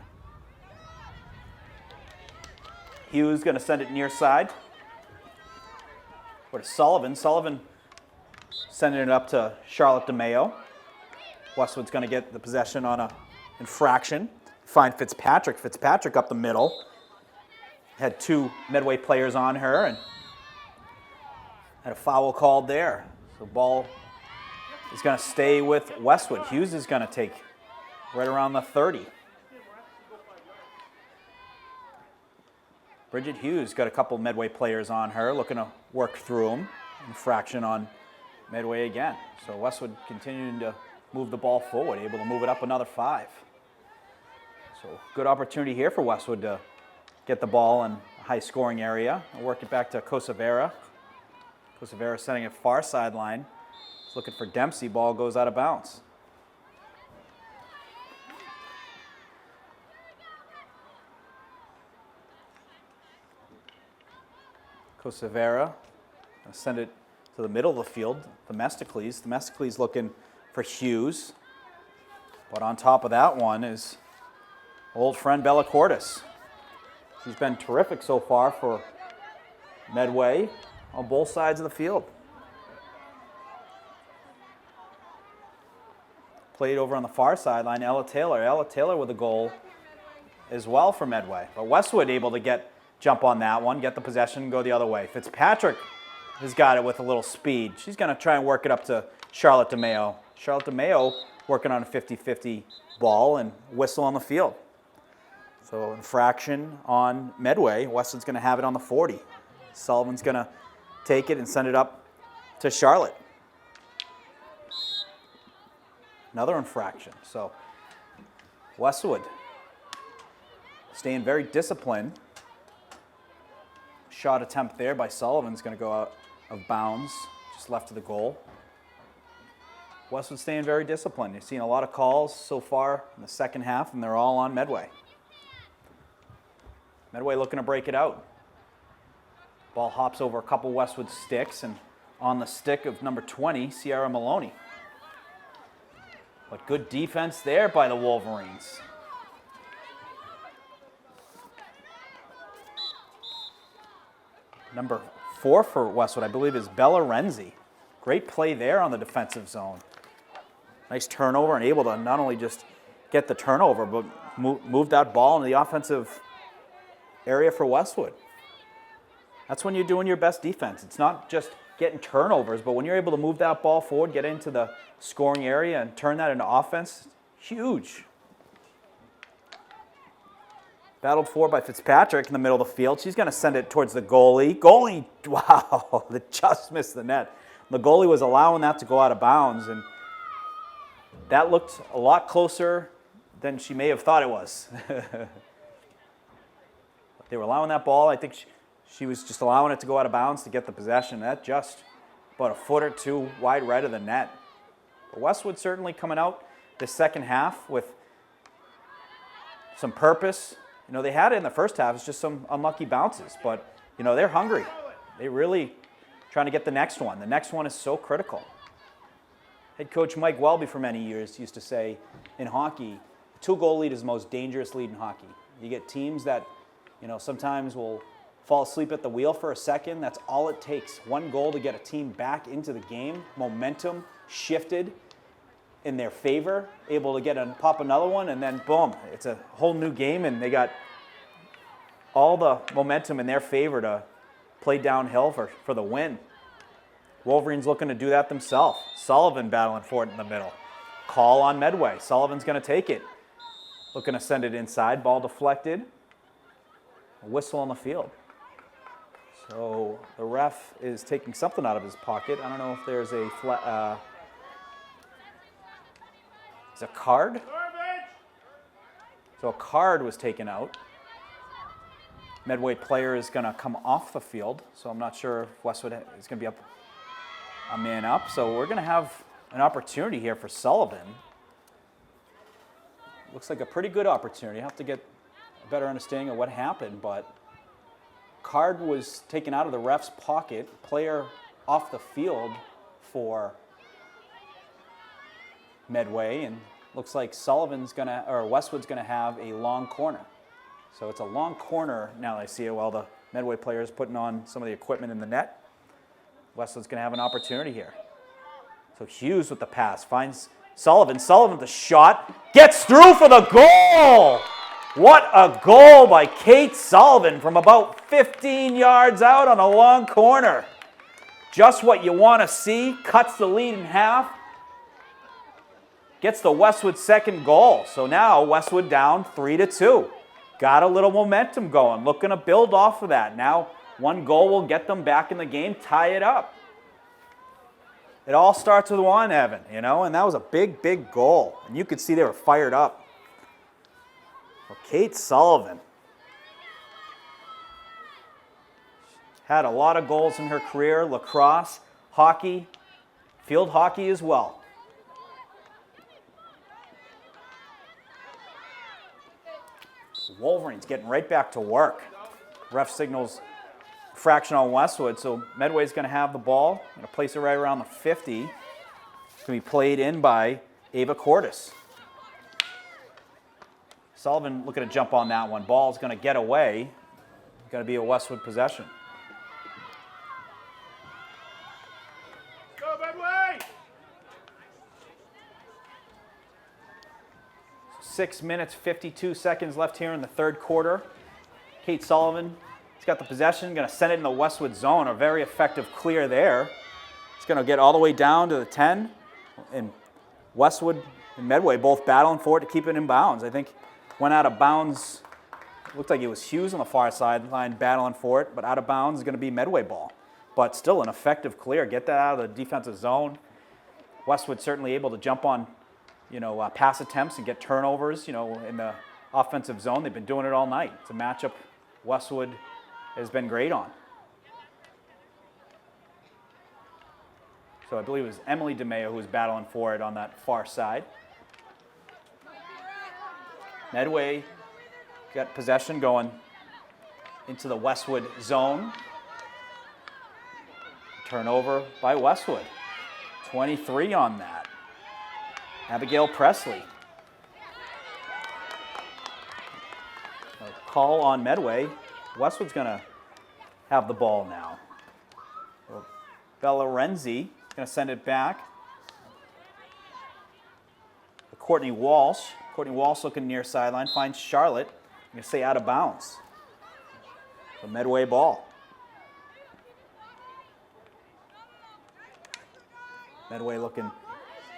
Hughes going to send it near side. Or to Sullivan. Sullivan sending it up to Charlotte DeMeo. Westwood's going to get the possession on an infraction. Find Fitzpatrick. Fitzpatrick up the middle. Had 2 Medway players on her and had a foul called there. So ball is going to stay with Westwood. Hughes is going to take right around the 30. Bridget Hughes got a couple Medway players on her, looking to work through them. Infraction on Medway again. So Westwood continuing to move the ball forward, able to move it up another 5. So good opportunity here for Westwood to get the ball in a high scoring area and work it back to Kosevera. Kosevera sending it far sideline. Looking for Dempsey. Ball goes out of bounds. Kosevera send it to the middle of the field. Themistocles. Themistocles looking for Hughes. But on top of that one is old friend Bella Cordes. She's been terrific so far for Medway on both sides of the field. Played over on the far sideline, Ella Taylor. Ella Taylor with a goal as well for Medway. But Westwood able to jump on that one, get the possession, go the other way. Fitzpatrick has got it with a little speed. She's going to try and work it up to Charlotte DeMayo. Charlotte DeMayo working on a 50-50 ball and whistle on the field. So infraction on Medway. Westwood's going to have it on the 40. Sullivan's going to take it and send it up to Charlotte. Another infraction. So Westwood staying very disciplined. Shot attempt there by Sullivan's going to go out of bounds, just left of the goal. Westwood staying very disciplined. You've seen a lot of calls so far in the second half, and they're all on Medway. Medway looking to break it out. Ball hops over a couple Westwood sticks, and on the stick of number 20, Sierra Maloney. But good defense there by the Wolverines. Number 4 for Westwood, I believe, is Bella Renzi. Great play there on the defensive zone. Nice turnover and able to not only just get the turnover, but move that ball into the offensive area for Westwood. That's when you're doing your best defense. It's not just getting turnovers, but when you're able to move that ball forward, get into the scoring area and turn that into offense, huge. Battled for by Fitzpatrick in the middle of the field. She's going to send it towards the goalie. Goalie, wow, that just missed the net. The goalie was allowing that to go out of bounds, and that looked a lot closer than she may have thought it was. They were allowing that ball. I think she was just allowing it to go out of bounds to get the possession. That just about a foot or two wide right of the net. But Westwood certainly coming out the second half with some purpose. You know, they had it in the first half. It's just some unlucky bounces. But, you know, they're hungry. They really trying to get the next one. The next one is so critical. Head coach Mike Welby for many years used to say in hockey, 2-goal lead is the most dangerous lead in hockey. You get teams that, you know, sometimes will fall asleep at the wheel for a second. That's all it takes. 1 goal to get a team back into the game. Momentum shifted in their favor, able to pop another one, and then boom, it's a whole new game, and they got all the momentum in their favor to play downhill for the win. Wolverines looking to do that themselves. Sullivan battling for it in the middle. Call on Medway. Sullivan's going to take it. Looking to send it inside. Ball deflected. A whistle on the field. So the ref is taking something out of his pocket. I don't know if there's a card. So a card was taken out. Medway player is going to come off the field, so I'm not sure if Westwood is going to be up a man up. So we're going to have an opportunity here for Sullivan. Looks like a pretty good opportunity. I have to get a better understanding of what happened, but card was taken out of the ref's pocket. Player off the field for Medway, and looks like Westwood's going to have a long corner. So it's a long corner now that I see it while the Medway player is putting on some of the equipment in the net. Westwood's going to have an opportunity here. So Hughes with the pass finds Sullivan. Sullivan with the shot. Gets through for the goal! What a goal by Kate Sullivan from about 15 yards out on a long corner. Just what you want to see. Cuts the lead in half. Gets the Westwood second goal. So now Westwood down 3-2. Got a little momentum going. Looking to build off of that. Now 1 goal will get them back in the game, tie it up. It all starts with 1, Evan, you know, and that was a big, big goal. And you could see they were fired up. Well, Kate Sullivan had a lot of goals in her career, lacrosse, hockey, field hockey as well. Wolverines getting right back to work. Ref signals fraction on Westwood, so Medway's going to have the ball. Going to place it right around the 50. It's going to be played in by Ava Cordes. Sullivan looking to jump on that one. Ball's going to get away. Going to be a Westwood possession. 6 minutes, 52 seconds left here in the third quarter. Kate Sullivan, he's got the possession, going to send it in the Westwood zone. A very effective clear there. It's going to get all the way down to the 10. And Westwood and Medway both battling for it to keep it in bounds. I think went out of bounds. Looked like it was Hughes on the far sideline battling for it, but out of bounds is going to be Medway ball. But still an effective clear. Get that out of the defensive zone. Westwood certainly able to jump on, pass attempts and get turnovers, in the offensive zone. They've been doing it all night. It's a matchup Westwood has been great on. So I believe it was Emily DeMeo who was battling for it on that far side. Medway got possession going into the Westwood zone. Turnover by Westwood. 23 on that. Abigail Presley. A call on Medway. Westwood's going to have the ball now. Bella Renzi going to send it back. Courtney Walsh. Courtney Walsh looking near sideline. Finds Charlotte. I'm going to say out of bounds. The Medway ball. Medway looking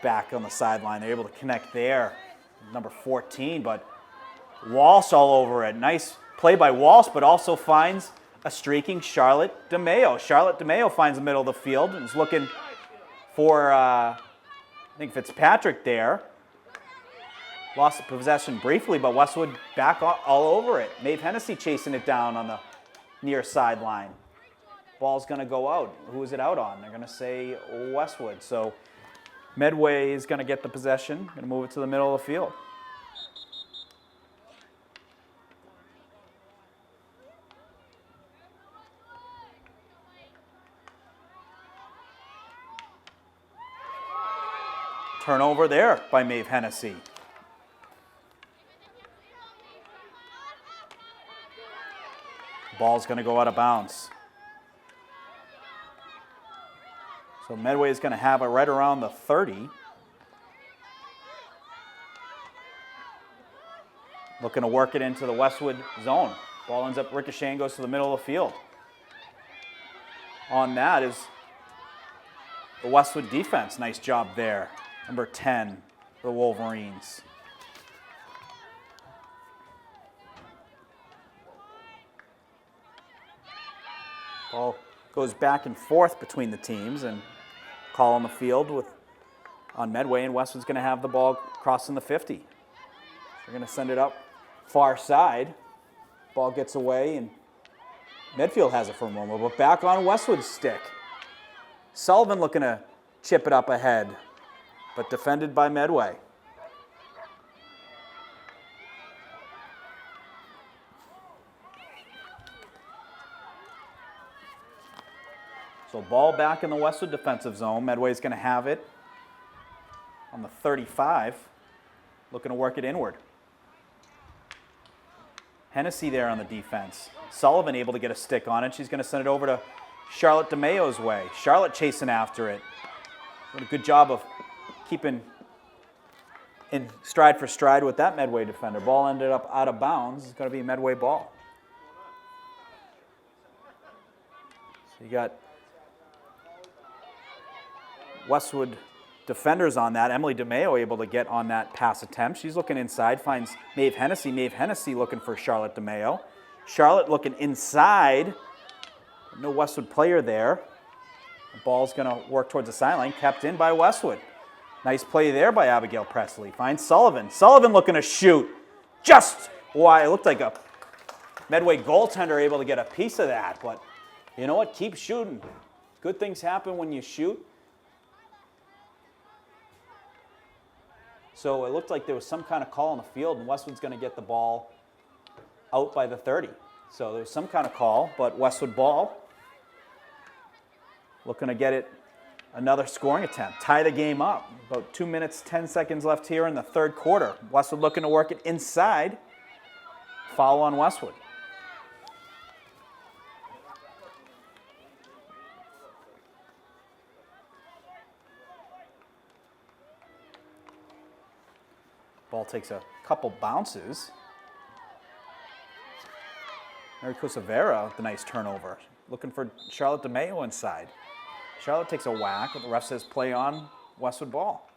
back on the sideline. They're able to connect there. Number 14, but Walsh all over it. Nice play by Walsh, but also finds a streaking Charlotte DeMeo. Charlotte DeMeo finds the middle of the field and is looking for, I think, Fitzpatrick there. Lost the possession briefly, but Westwood back all over it. Maeve Hennessy chasing it down on the near sideline. Ball's going to go out. Who is it out on? They're going to say Westwood. So Medway is going to get the possession. Going to move it to the middle of the field. Turnover there by Maeve Hennessy. Ball's going to go out of bounds. So Medway is going to have it right around the 30. Looking to work it into the Westwood zone. Ball ends up ricocheting, goes to the middle of the field. On that is the Westwood defense. Nice job there. Number 10 for the Wolverines. Ball goes back and forth between the teams, and call on the field on Medway, and Westwood's going to have the ball crossing the 50. They're going to send it up far side. Ball gets away, and Medfield has it for a moment, but back on Westwood's stick. Sullivan looking to chip it up ahead, but defended by Medway. So ball back in the Westwood defensive zone. Medway's going to have it on the 35, looking to work it inward. Hennessy there on the defense. Sullivan able to get a stick on it. She's going to send it over to Charlotte DeMeo's way. Charlotte chasing after it. Doing a good job of keeping in stride for stride with that Medway defender. Ball ended up out of bounds. It's going to be a Medway ball. So you got Westwood defenders on that. Emily DeMeo able to get on that pass attempt. She's looking inside, finds Maeve Hennessy. Maeve Hennessy looking for Charlotte DeMeo. Charlotte looking inside. No Westwood player there. The ball's going to work towards the sideline, kept in by Westwood. Nice play there by Abigail Presley. Finds Sullivan. Sullivan looking to shoot. Just why it looked like a Medway goaltender able to get a piece of that, but you know what? Keep shooting. Good things happen when you shoot. So it looked like there was some kind of call on the field, and Westwood's going to get the ball out by the 30. So there was some kind of call, but Westwood ball. Looking to get it another scoring attempt. Tie the game up. About 2 minutes, 10 seconds left here in the third quarter. Westwood looking to work it inside. Foul on Westwood. Ball takes a couple bounces. Mary Kusavera with a nice turnover. Looking for Charlotte DeMeo inside. Charlotte takes a whack, but the ref says play on Westwood ball.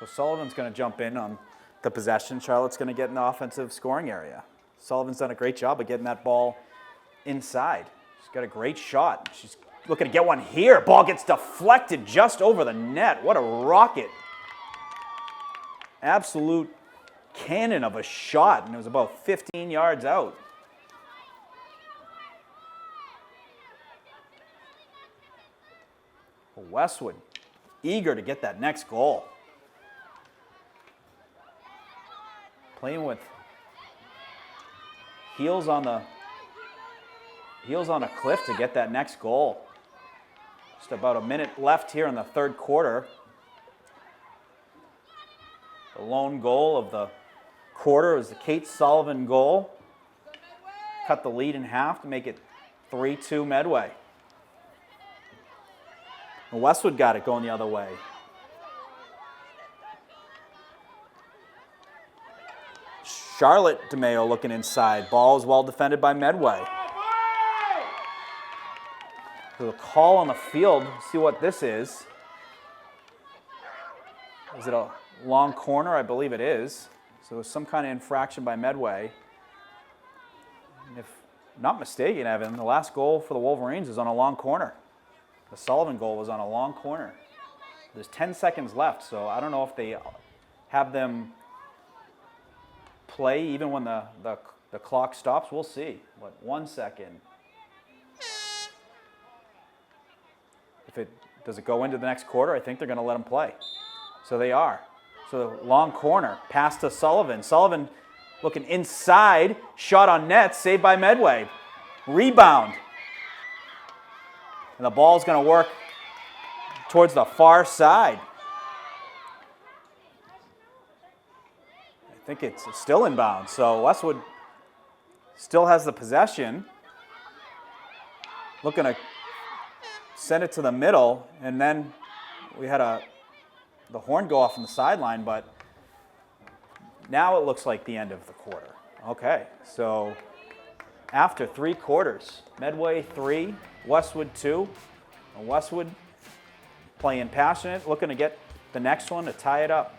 So Sullivan's going to jump in on the possession. Charlotte's going to get in the offensive scoring area. Sullivan's done a great job of getting that ball inside. She's got a great shot. She's looking to get one here. Ball gets deflected just over the net. What a rocket. Absolute cannon of a shot, and it was about 15 yards out. Westwood eager to get that next goal. Playing with heels on a cliff to get that next goal. Just about a minute left here in the third quarter. The lone goal of the quarter was the Kate Sullivan goal. Cut the lead in half to make it 3-2 Medway. And Westwood got it going the other way. Charlotte DeMeo looking inside. Ball is well defended by Medway. So the call on the field, see what this is. Is it a long corner? I believe it is. So it was some kind of infraction by Medway. And if not mistaken, Evan, the last goal for the Wolverines is on a long corner. The Sullivan goal was on a long corner. There's 10 seconds left, so I don't know if they have them play even when the clock stops. We'll see. What, 1 second? Does it go into the next quarter? I think they're going to let them play. So they are. So the long corner, pass to Sullivan. Sullivan looking inside, shot on net, saved by Medway. Rebound. And the ball's going to work towards the far side. I think it's still inbound. So Westwood still has the possession. Looking to send it to the middle, and then we had the horn go off on the sideline, but now it looks like the end of the quarter. Okay, so after 3 quarters, Medway 3, Westwood 2, and Westwood playing passionate, looking to get the next one to tie it up.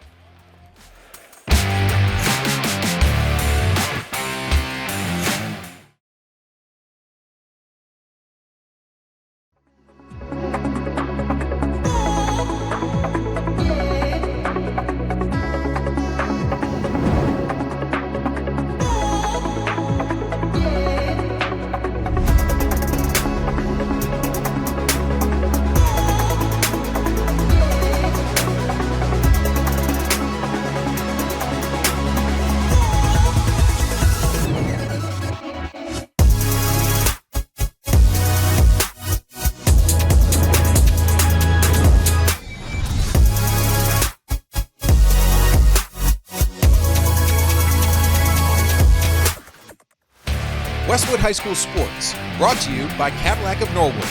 Westwood High School Sports, brought to you by Cadillac of Norwood,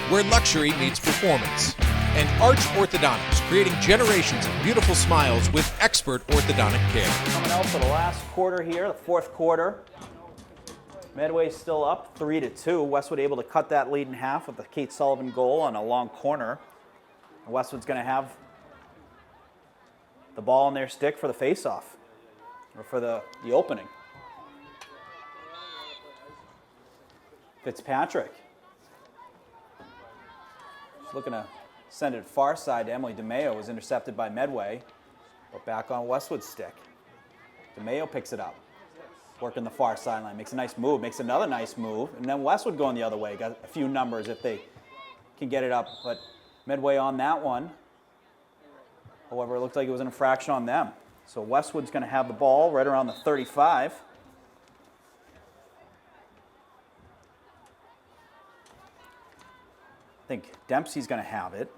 where luxury meets performance. And Arch Orthodontics, creating generations of beautiful smiles with expert orthodontic care. Coming out for the last quarter here, the fourth quarter. Medway's still up 3-2. Westwood able to cut that lead in half with the Kate Sullivan goal on a long corner. Westwood's going to have the ball in their stick for the face-off, or for the opening. Fitzpatrick. She's looking to send it far side to Emily DeMeo. Was intercepted by Medway, but back on Westwood's stick. DeMeo picks it up. Working the far sideline. Makes a nice move. Makes another nice move. And then Westwood going the other way. Got a few numbers if they can get it up. But Medway on that one. However, it looked like it was an infraction on them. So Westwood's going to have the ball right around the 35. I think Dempsey's going to have it.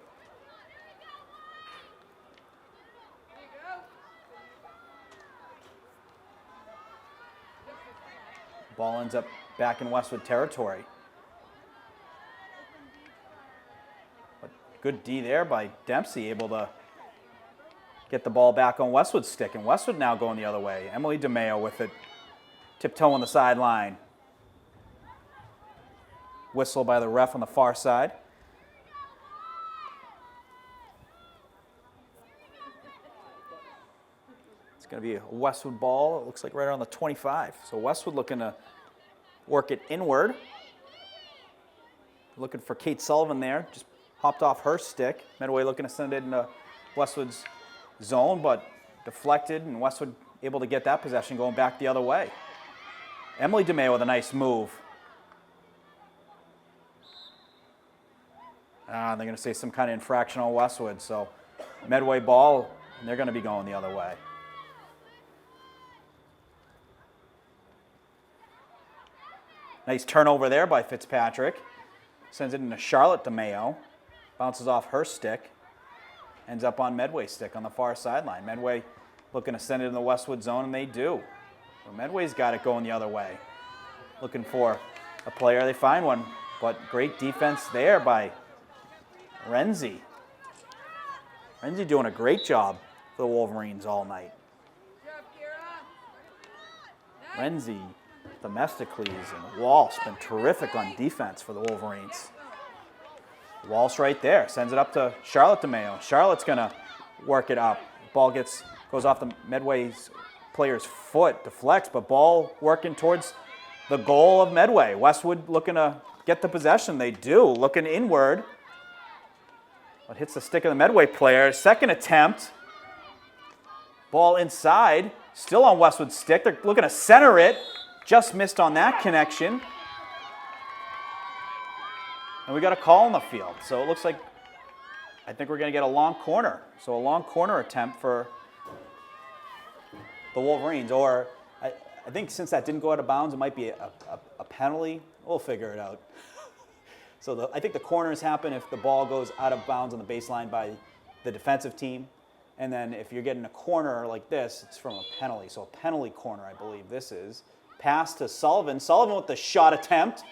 Ball ends up back in Westwood territory. But good D there by Dempsey, able to get the ball back on Westwood's stick, and Westwood now going the other way. Emily DeMeo with it, tiptoe on the sideline. Whistle by the ref on the far side. It's going to be a Westwood ball. It looks like right around the 25. So Westwood looking to work it inward. Looking for Kate Sullivan there. Just hopped off her stick. Medway looking to send it into Westwood's zone, but deflected, and Westwood able to get that possession going back the other way. Emily DeMeo with a nice move. They're going to say some kind of infraction on Westwood, so Medway ball, and they're going to be going the other way. Nice turnover there by Fitzpatrick. Sends it into Charlotte DeMeo. Bounces off her stick. Ends up on Medway's stick on the far sideline. Medway looking to send it in the Westwood zone, and they do. So Medway's got it going the other way. Looking for a player. They find one, but great defense there by Renzi. Renzi doing a great job for the Wolverines all night. Renzi, Themistocles, and Walsh been terrific on defense for the Wolverines. Walsh right there, sends it up to Charlotte DeMeo. Charlotte's gonna work it up. Ball goes off the Medway's player's foot, deflects, but ball working towards the goal of Medway. Westwood looking to get the possession. They do, looking inward. But hits the stick of the Medway player. Second attempt. Ball inside, still on Westwood's stick. They're looking to center it. Just missed on that connection. And we got a call on the field. So it looks like, I think we're going to get a long corner. So a long corner attempt for the Wolverines. Or I think since that didn't go out of bounds, it might be a penalty. We'll figure it out. So I think the corners happen if the ball goes out of bounds on the baseline by the defensive team. And then if you're getting a corner like this, it's from a penalty. So a penalty corner, I believe this is. Pass to Sullivan. Sullivan with the shot attempt.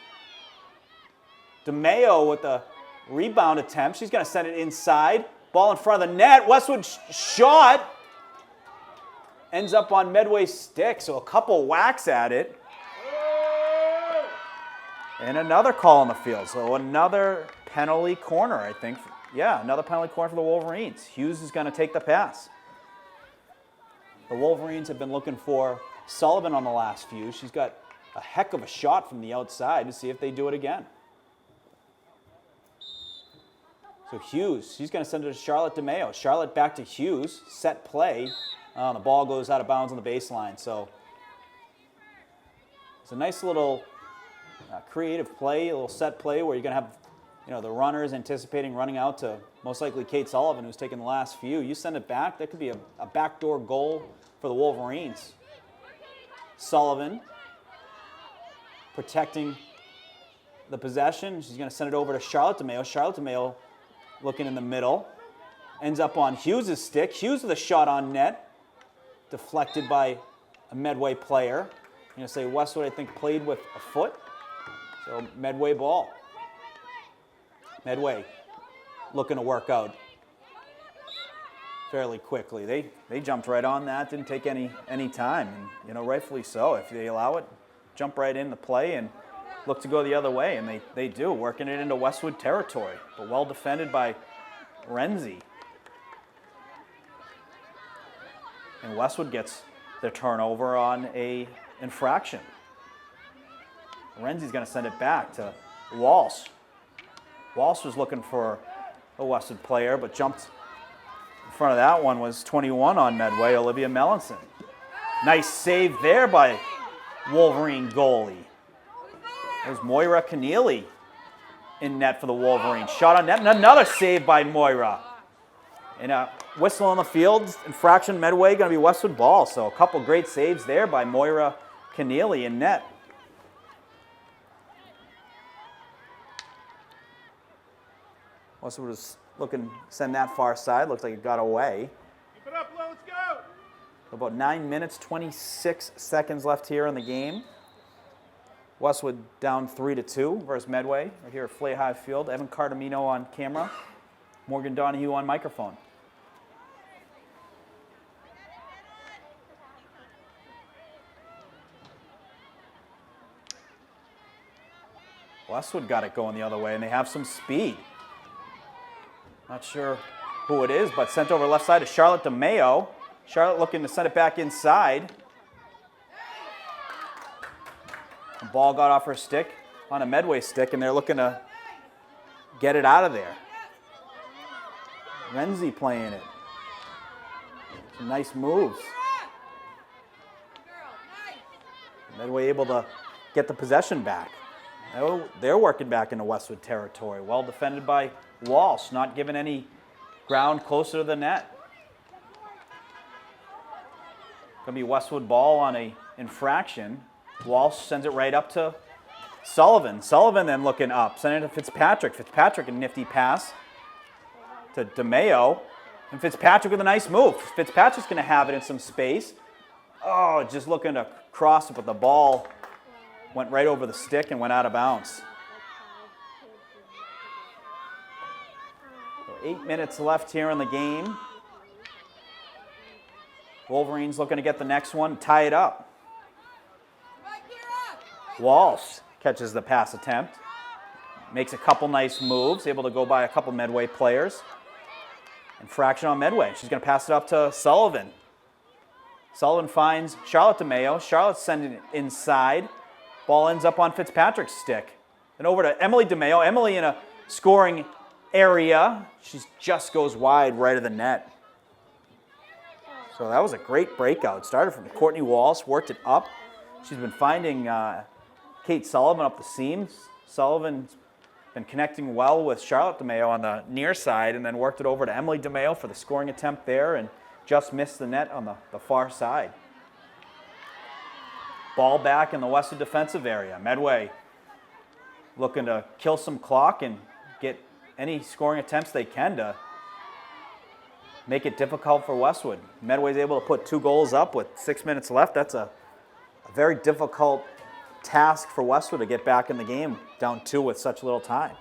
DeMeo with the rebound attempt. She's going to send it inside. Ball in front of the net. Westwood shot. Ends up on Medway's stick. So a couple whacks at it. And another call on the field. So another penalty corner, I think. Yeah, another penalty corner for the Wolverines. Hughes is going to take the pass. The Wolverines have been looking for Sullivan on the last few. She's got a heck of a shot from the outside to see if they do it again. So Hughes, she's going to send it to Charlotte DeMeo. Charlotte back to Hughes. Set play. The ball goes out of bounds on the baseline. So it's a nice little creative play, a little set play where you're going to have the runners anticipating running out to most likely Kate Sullivan, who's taken the last few. You send it back, that could be a backdoor goal for the Wolverines. Sullivan protecting the possession. She's going to send it over to Charlotte DeMeo. Charlotte DeMeo looking in the middle. Ends up on Hughes' stick. Hughes with a shot on net. Deflected by a Medway player. I'm going to say Westwood, I think, played with a foot. So Medway ball. Medway looking to work out fairly quickly. They jumped right on that, didn't take any time, and rightfully so. If they allow it, jump right into play and look to go the other way, and they do, working it into Westwood territory, but well defended by Renzi. And Westwood gets their turnover on a infraction. Renzi's going to send it back to Walsh. Walsh was looking for a Westwood player, but jumped in front of that one was 21 on Medway, Olivia Mellinson. Nice save there by Wolverine goalie. There's Moira Keneally in net for the Wolverines. Shot on net, and another save by Moira. And a whistle on the field, infraction Medway, going to be Westwood ball. So a couple great saves there by Moira Keneally in net. Westwood was looking to send that far side. Looks like it got away. Keep it up, let's go. About 9 minutes, 26 seconds left here in the game. Westwood down 3-2 versus Medway right here at Flay High Field. Evan Cardamino on camera. Morgan Donahue on microphone. Westwood got it going the other way, and they have some speed. Not sure who it is, but sent over left side to Charlotte DeMayo. Charlotte looking to send it back inside. The ball got off her stick, on a Medway stick, and they're looking to get it out of there. Renzi playing it. Some nice moves. Medway able to get the possession back. They're working back into Westwood territory. Well defended by Walsh, not giving any ground closer to the net. Going to be Westwood ball on a infraction. Walsh sends it right up to Sullivan. Sullivan then looking up, sending it to Fitzpatrick. Fitzpatrick a nifty pass to DeMayo. And Fitzpatrick with a nice move. Fitzpatrick's going to have it in some space. Oh, just looking to cross it, but the ball went right over the stick and went out of bounds. So 8 minutes left here in the game. Wolverines looking to get the next one, tie it up. Walsh catches the pass attempt. Makes a couple nice moves, able to go by a couple Medway players. Infraction on Medway. She's going to pass it up to Sullivan. Sullivan finds Charlotte DeMayo. Charlotte's sending it inside. Ball ends up on Fitzpatrick's stick. Then over to Emily DeMayo. Emily in a scoring area. She just goes wide right of the net. So that was a great breakout. Started from Courtney Walsh, worked it up. She's been finding Kate Sullivan up the seams. Sullivan's been connecting well with Charlotte DeMayo on the near side, and then worked it over to Emily DeMayo for the scoring attempt there, and just missed the net on the far side. Ball back in the Westwood defensive area. Medway looking to kill some clock and get any scoring attempts they can to make it difficult for Westwood. Medway's able to put 2 goals up with 6 minutes left. That's a very difficult task for Westwood to get back in the game down 2 with such little time.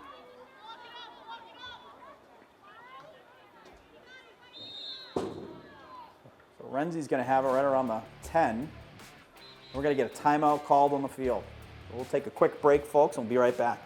So Renzi's going to have it right around the 10. We're going to get a timeout called on the field. We'll take a quick break, folks, and we'll be right back.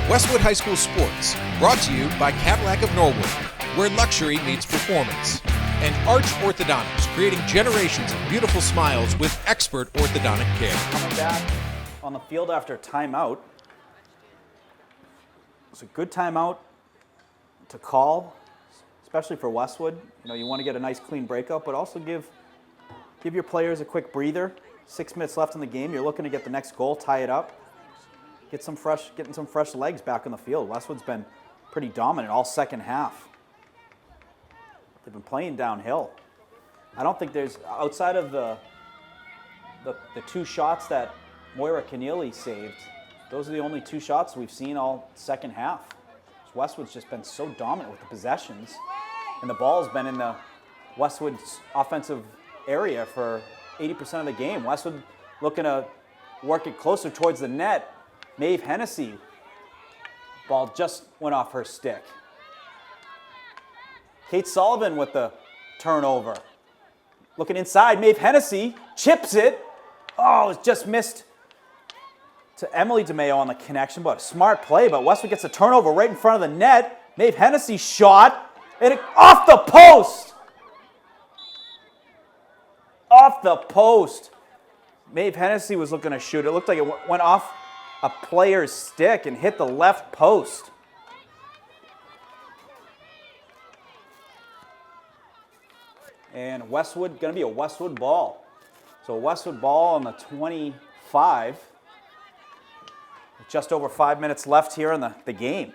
Westwood High School Sports, brought to you by Cadillac of Norwood, where luxury meets performance. And Arch Orthodontics, creating generations of beautiful smiles with expert orthodontic care. Coming back on the field after timeout. It's a good timeout to call, especially for Westwood. You know, you want to get a nice clean breakup, but also give your players a quick breather. 6 minutes left in the game. You're looking to get the next goal, tie it up. Getting some fresh legs back on the field. Westwood's been pretty dominant all second half. They've been playing downhill. I don't think there's, outside of the 2 shots that Moira Keneally saved, those are the only 2 shots we've seen all second half. Westwood's just been so dominant with the possessions, and the ball's been in the Westwood's offensive area for 80% of the game. Westwood looking to work it closer towards the net. Maeve Hennessy, ball just went off her stick. Kate Sullivan with the turnover. Looking inside, Maeve Hennessy chips it. Oh, it's just missed to Emily DeMayo on the connection, but a smart play. But Westwood gets a turnover right in front of the net. Maeve Hennessy shot, and it off the post. Off the post. Maeve Hennessy was looking to shoot. It looked like it went off a player's stick and hit the left post. And Westwood, going to be a Westwood ball. So Westwood ball on the 25. With just over 5 minutes left here in the game.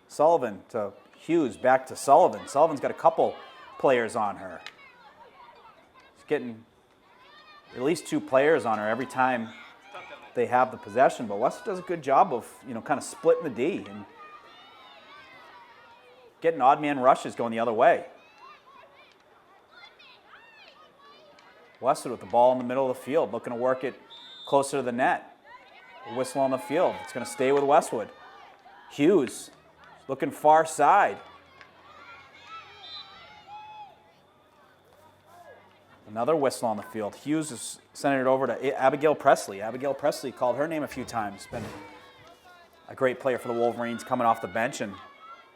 Sullivan to Hughes, back to Sullivan. Sullivan's got a couple players on her. She's getting at least 2 players on her every time they have the possession, but Westwood does a good job of, kind of splitting the D and getting odd man rushes going the other way. Westwood with the ball in the middle of the field, looking to work it closer to the net. A whistle on the field. It's going to stay with Westwood. Hughes looking far side. Another whistle on the field. Hughes is sending it over to Abigail Presley. Abigail Presley called her name a few times. Been a great player for the Wolverines, coming off the bench and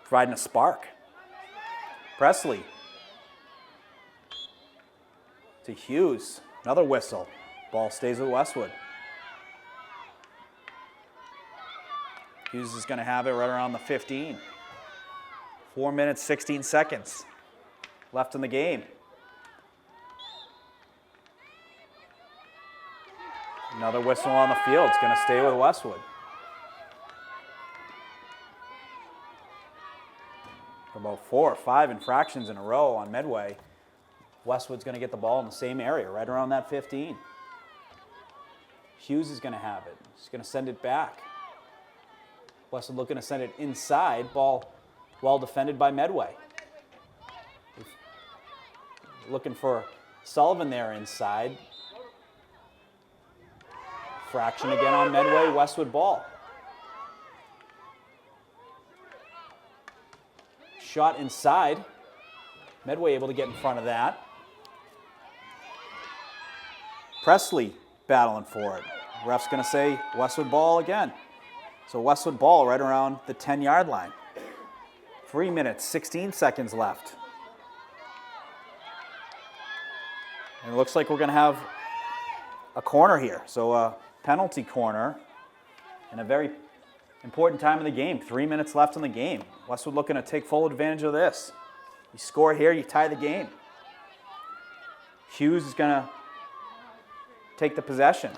providing a spark. Presley to Hughes. Another whistle. Ball stays with Westwood. Hughes is going to have it right around the 15. 4 minutes, 16 seconds left in the game. Another whistle on the field. It's going to stay with Westwood. For about 4 or 5 infractions in a row on Medway, Westwood's going to get the ball in the same area, right around that 15. Hughes is going to have it. He's going to send it back. Westwood looking to send it inside. Ball well defended by Medway. Looking for Sullivan there inside. Fraction again on Medway. Westwood ball. Shot inside. Medway able to get in front of that. Presley battling for it. Ref's going to say Westwood ball again. So Westwood ball right around the 10-yard line. 3 minutes, 16 seconds left. And it looks like we're going to have a corner here. So a penalty corner in a very important time in the game. 3 minutes left in the game. Westwood looking to take full advantage of this. You score here, you tie the game. Hughes is going to take the possession.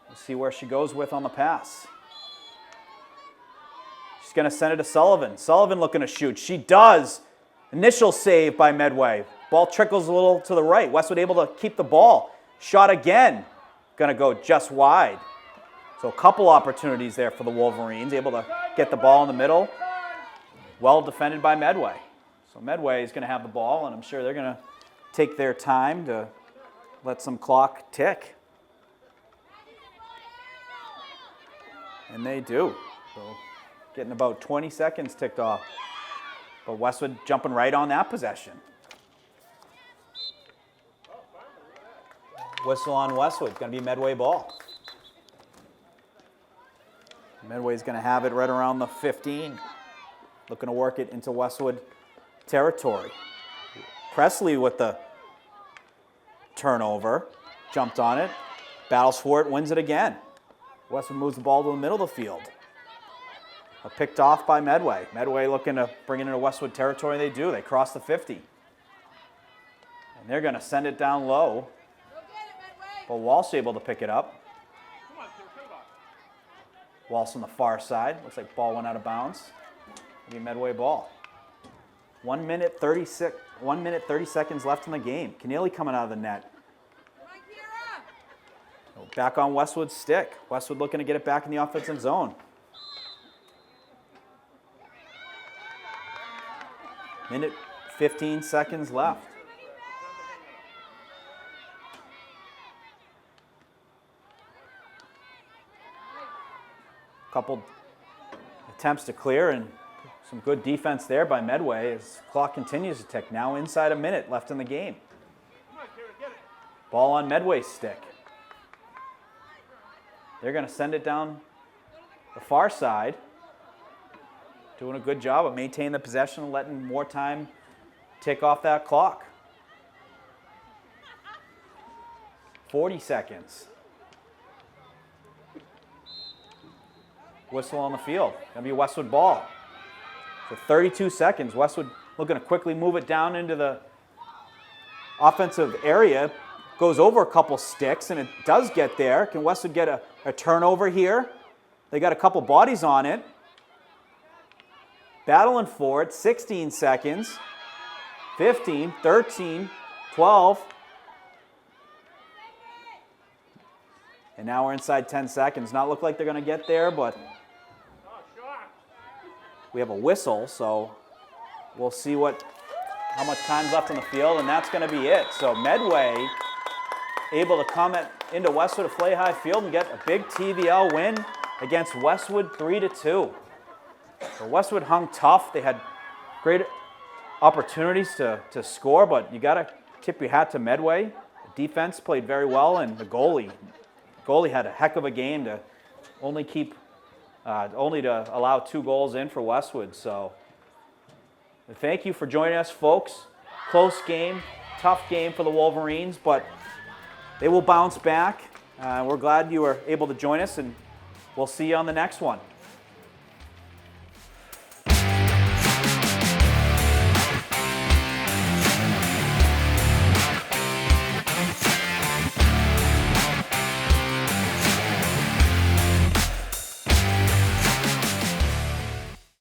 We'll see where she goes with on the pass. She's going to send it to Sullivan. Sullivan looking to shoot. She does. Initial save by Medway. Ball trickles a little to the right. Westwood able to keep the ball. Shot again. Going to go just wide. So a couple opportunities there for the Wolverines. Able to get the ball in the middle. Well defended by Medway. So Medway is going to have the ball, and I'm sure they're going to take their time to let some clock tick. And they do. So getting about 20 seconds ticked off. But Westwood jumping right on that possession. Whistle on Westwood. Going to be Medway ball. Medway's going to have it right around the 15. Looking to work it into Westwood territory. Presley with the turnover. Jumped on it. Battles for it. Wins it again. Westwood moves the ball to the middle of the field. Picked off by Medway. Medway looking to bring it into Westwood territory. They do. They cross the 50. And they're going to send it down low. But Walsh able to pick it up. Walsh on the far side. Looks like ball went out of bounds. It'll be Medway ball. 1 minute 30 seconds left in the game. Keneally coming out of the net. Back on Westwood's stick. Westwood looking to get it back in the offensive zone. Minute 15 seconds left. Couple attempts to clear and some good defense there by Medway as the clock continues to tick. Now inside a minute left in the game. Ball on Medway's stick. They're going to send it down the far side. Doing a good job of maintaining the possession and letting more time tick off that clock. 40 seconds. Whistle on the field. Going to be Westwood ball. For 32 seconds, Westwood looking to quickly move it down into the offensive area. goes over a couple sticks, and it does get there. Can Westwood get a turnover here? They got a couple bodies on it. Battling for it, 16 seconds, 15, 13, 12. And now we're inside 10 seconds. Not look like they're going to get there, but we have a whistle, so we'll see how much time's left on the field, and that's going to be it. So Medway able to come into Westwood at Flay High Field and get a big TVL win against Westwood 3-2. So Westwood hung tough. They had great opportunities to score, but you got to tip your hat to Medway. The defense played very well, and the goalie had a heck of a game to only to allow 2 goals in for Westwood. So thank you for joining us, folks. Close game, tough game for the Wolverines, but they will bounce back. We're glad you were able to join us, and we'll see you on the next one.